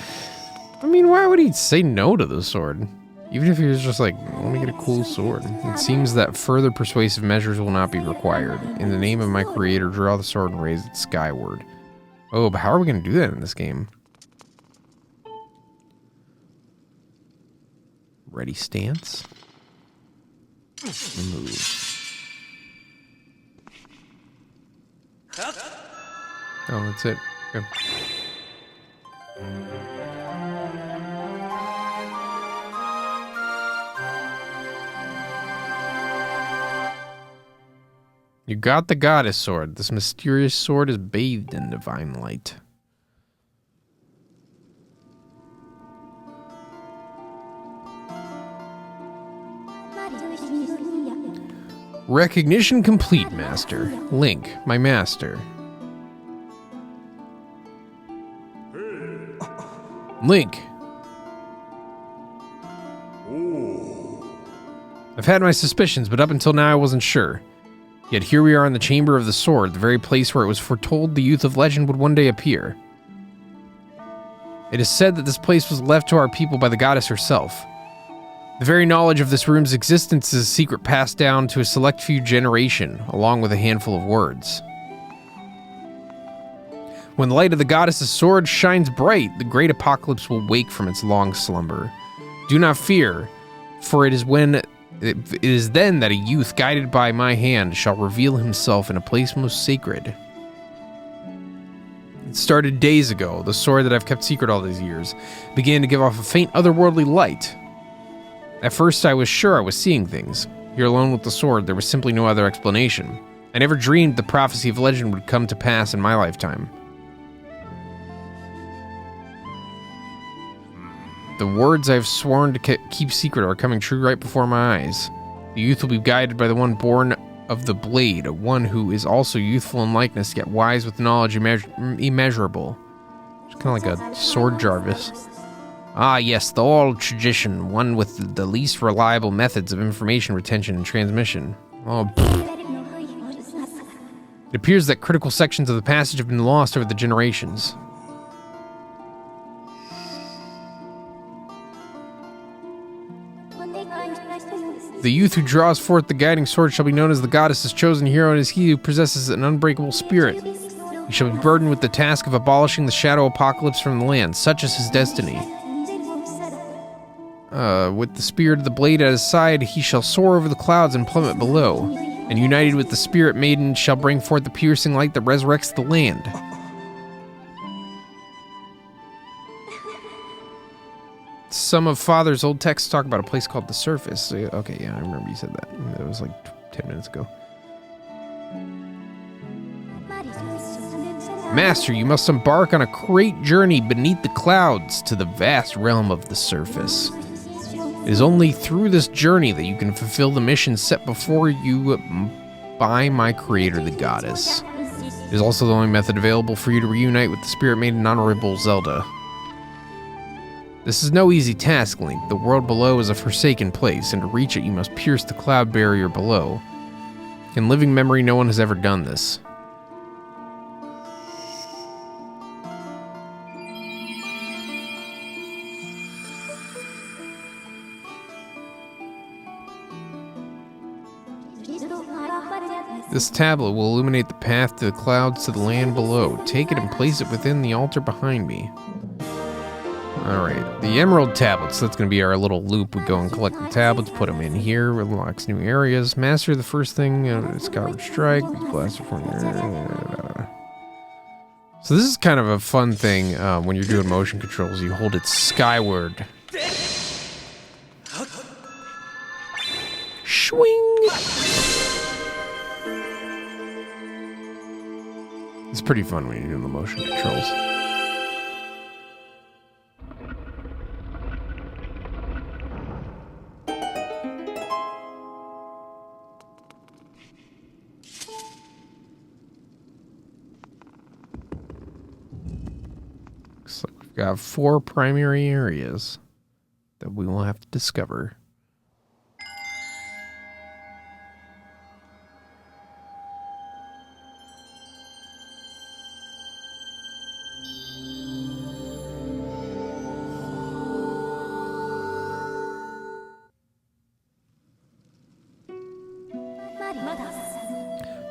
I mean, why would he say no to the sword? Even if he was just like, let me get a cool sword. It seems that further persuasive measures will not be required. In the name of my creator, draw the sword and raise it skyward. Oh, but how are we going to do that in this game? Ready stance. Move. Oh, that's it. Okay. You got the goddess sword. This mysterious sword is bathed in divine light. Recognition complete, Master. Link, my master. Link. I've had my suspicions, but up until now I wasn't sure. Yet here we are in the Chamber of the Sword, the very place where it was foretold the youth of legend would one day appear. It is said that this place was left to our people by the goddess herself. The very knowledge of this room's existence is a secret passed down to a select few generation, along with a handful of words. When the light of the goddess's sword shines bright, the great apocalypse will wake from its long slumber. Do not fear, for it is then that a youth guided by my hand shall reveal himself in a place most sacred. It started days ago. The sword that I've kept secret all these years began to give off a faint otherworldly light. At first I was sure I was seeing things. Here alone with the sword, there was simply no other explanation. I never dreamed the prophecy of legend would come to pass in my lifetime. The words I have sworn to keep secret are coming true right before my eyes. The youth will be guided by the one born of the blade, one who is also youthful in likeness, yet wise with knowledge immeasurable. It's kind of like a sword Jarvis. Ah, yes, the old tradition, one with the least reliable methods of information retention and transmission. Oh, it appears that critical sections of the passage have been lost over the generations. The youth who draws forth the guiding sword shall be known as the goddess's chosen hero, and is he who possesses an unbreakable spirit. He shall be burdened with the task of abolishing the shadow apocalypse from the land. Such is his destiny. With the spirit of the blade at his side, he shall soar over the clouds and plummet below. And united with the spirit maiden, shall bring forth the piercing light that resurrects the land. Some of Father's old texts talk about a place called the Surface. Okay, yeah, I remember you said that. That was like 10 minutes ago. Master, you must embark on a great journey beneath the clouds to the vast realm of the Surface. It is only through this journey that you can fulfill the mission set before you by my creator, the goddess. It is also the only method available for you to reunite with the spirit maiden honorable Zelda. This is no easy task, Link. The world below is a forsaken place, and to reach it you must pierce the cloud barrier below. In living memory, no one has ever done this. This tablet will illuminate the path to the clouds to the land below. Take it and place it within the altar behind me. Alright, the emerald tablets. That's going to be our little loop. We go and collect the tablets, put them in here, unlocks new areas. Master the first thing, Skyward Strike, blaster from So this is kind of a fun thing when you're doing motion controls. You hold it skyward. Swing! It's pretty fun when you're doing the motion controls. Looks like we've got 4 primary areas that we will have to discover.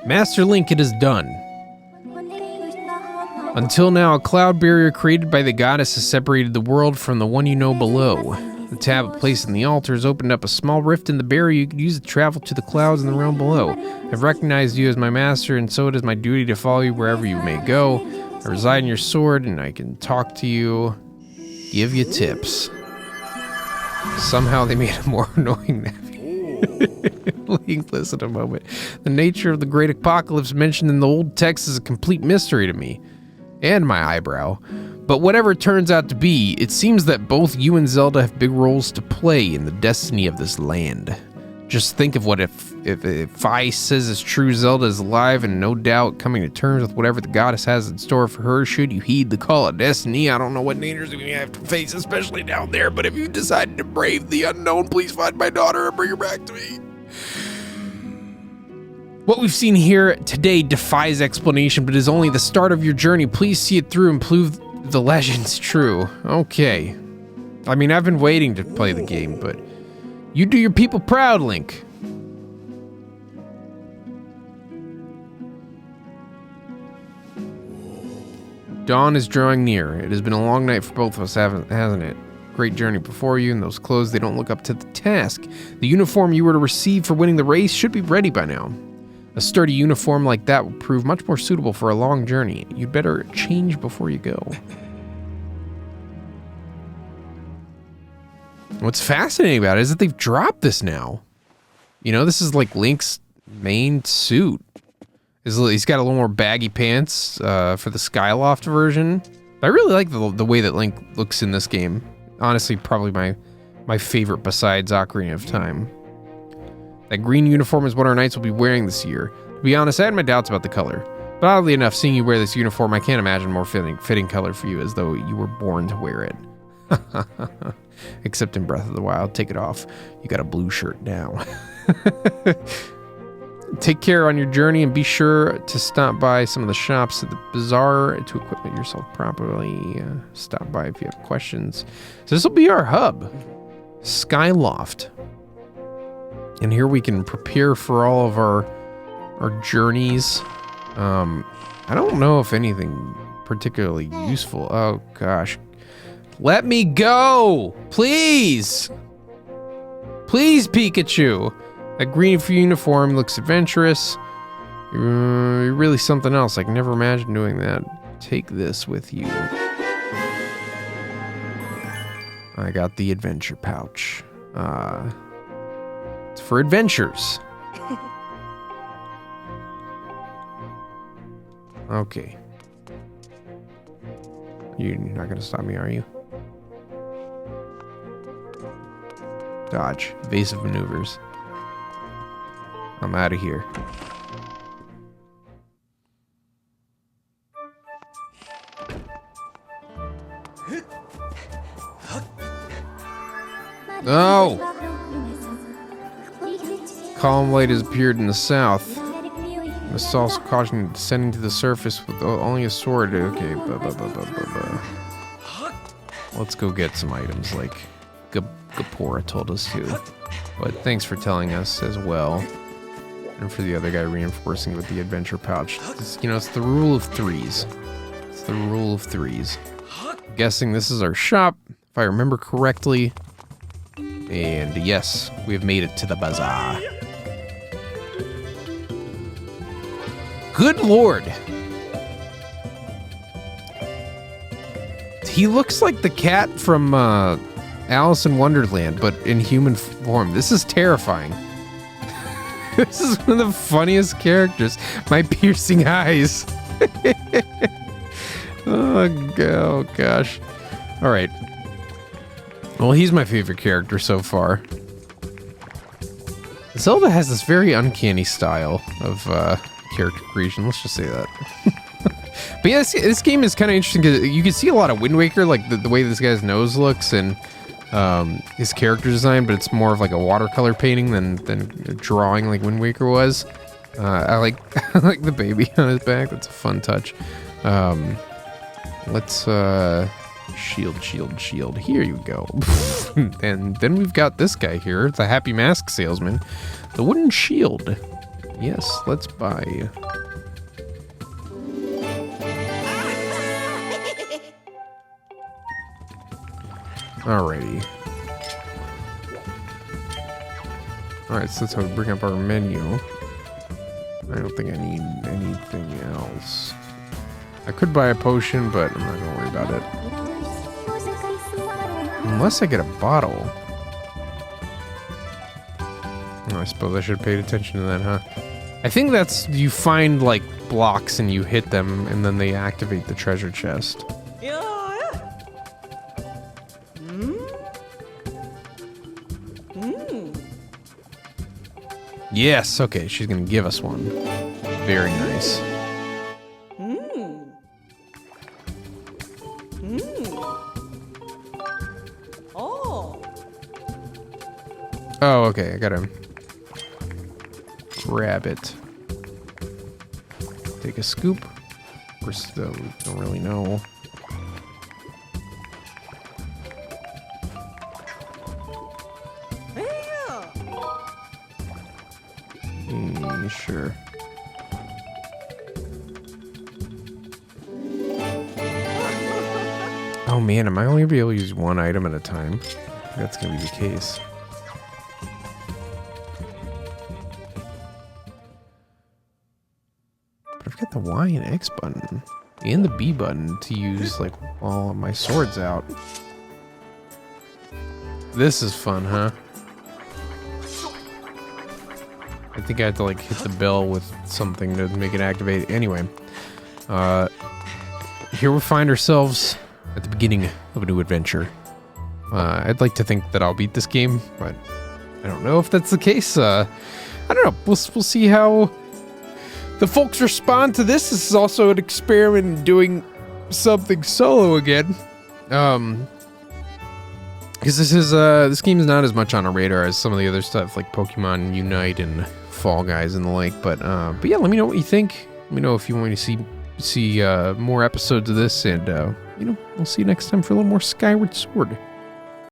Master Link, it is done. Until now, a cloud barrier created by the goddess has separated the world from the one you know below. The tablet placed in the altar has opened up a small rift in the barrier you could use to travel to the clouds in the realm below. I've recognized you as my master, and so it is my duty to follow you wherever you may go. I reside in your sword, and I can talk to you, give you tips. Somehow they made it more annoying than Link, listen a moment. The nature of the great apocalypse mentioned in the old text is a complete mystery to me. And my eyebrow. But whatever it turns out to be, it seems that both you and Zelda have big roles to play in the destiny of this land. Just think of what if Fi says it's true, Zelda is alive and no doubt coming to terms with whatever the goddess has in store for her should you heed the call of destiny. I don't know what dangers we have to face, especially down there, but if you decided to brave the unknown, please find my daughter and bring her back to me. What we've seen here today defies explanation, but is only the start of your journey. Please see it through and prove the legend's true. Okay. I mean, I've been waiting to play the game, but you do your people proud, Link. Dawn is drawing near. It has been a long night for both of us, hasn't it? Great journey before you, and those clothes, they don't look up to the task. The uniform you were to receive for winning the race should be ready by now. A sturdy uniform like that will prove much more suitable for a long journey. You'd better change before you go. What's fascinating about it is that they've dropped this now. You know, this is like Link's main suit. He's got a little more baggy pants for the Skyloft version. I really like the way that Link looks in this game. Honestly, probably my favorite besides Ocarina of Time. That green uniform is what our knights will be wearing this year. To be honest, I had my doubts about the color. But oddly enough, seeing you wear this uniform, I can't imagine a more fitting color for you, as though you were born to wear it. Except in Breath of the Wild, take it off. You got a blue shirt now. Take care on your journey and be sure to stop by some of the shops at the bazaar to equip yourself properly. Stop by if you have questions. So this will be our hub, Skyloft. And here we can prepare for all of our journeys. I don't know if anything particularly useful. Oh gosh. Let me go! Please! Please, Pikachu! That green uniform looks adventurous. You're really something else. I can never imagine doing that. Take this with you. I got the adventure pouch. It's for adventures. Okay. You're not gonna stop me, are you? Dodge. Evasive maneuvers. I'm out of here. No! Column light has appeared in the south. Must also caution you descending to the surface with only a sword. Okay, let's go get some items like Gapora told us to. But thanks for telling us as well. And for the other guy reinforcing with the adventure pouch. It's, you know, it's the rule of threes. It's the rule of threes. I'm guessing this is our shop, if I remember correctly. And yes, we have made it to the bazaar. Good lord. He looks like the cat from Alice in Wonderland, but in human form. This is terrifying. This is one of the funniest characters. My piercing eyes. Oh gosh. All right. Well, he's my favorite character so far. Zelda has this very uncanny style of character creation. Let's just say that. But yeah, this game is kind of interesting because you can see a lot of Wind Waker, like the way this guy's nose looks and his character design, but it's more of like a watercolor painting than drawing like Wind Waker was. I like the baby on his back. That's a fun touch. Let's shield. Here you go. And then we've got this guy here, the Happy Mask Salesman, the wooden shield. Yes, let's buy. Alrighty. Alright, so that's how we bring up our menu. I don't think I need anything else. I could buy a potion, but I'm not gonna worry about it. Unless I get a bottle. I suppose I should have paid attention to that, huh? I think that's, you find, like, blocks and you hit them, and then they activate the treasure chest. Yes, okay, she's gonna give us one. Very nice. Oh, okay, I gotta grab it. Take a scoop. Of course, we don't really know. Sure. Oh man, am I only gonna be able to use one item at a time? That's gonna be the case. But I've got the Y and X button and the B button to use like all of my swords out. This is fun, huh? I think I have to like hit the bell with something to make it activate. Anyway, here we find ourselves at the beginning of a new adventure. I'd like to think that I'll beat this game, but I don't know if that's the case. I don't know. We'll see how the folks respond to this. This is also an experiment in doing something solo again. Because this game is not as much on a radar as some of the other stuff like Pokemon Unite and Fall Guys and the like. But yeah, let me know what you think. Let me know if you want to see more episodes of this, and you know, we'll see you next time for a little more Skyward Sword.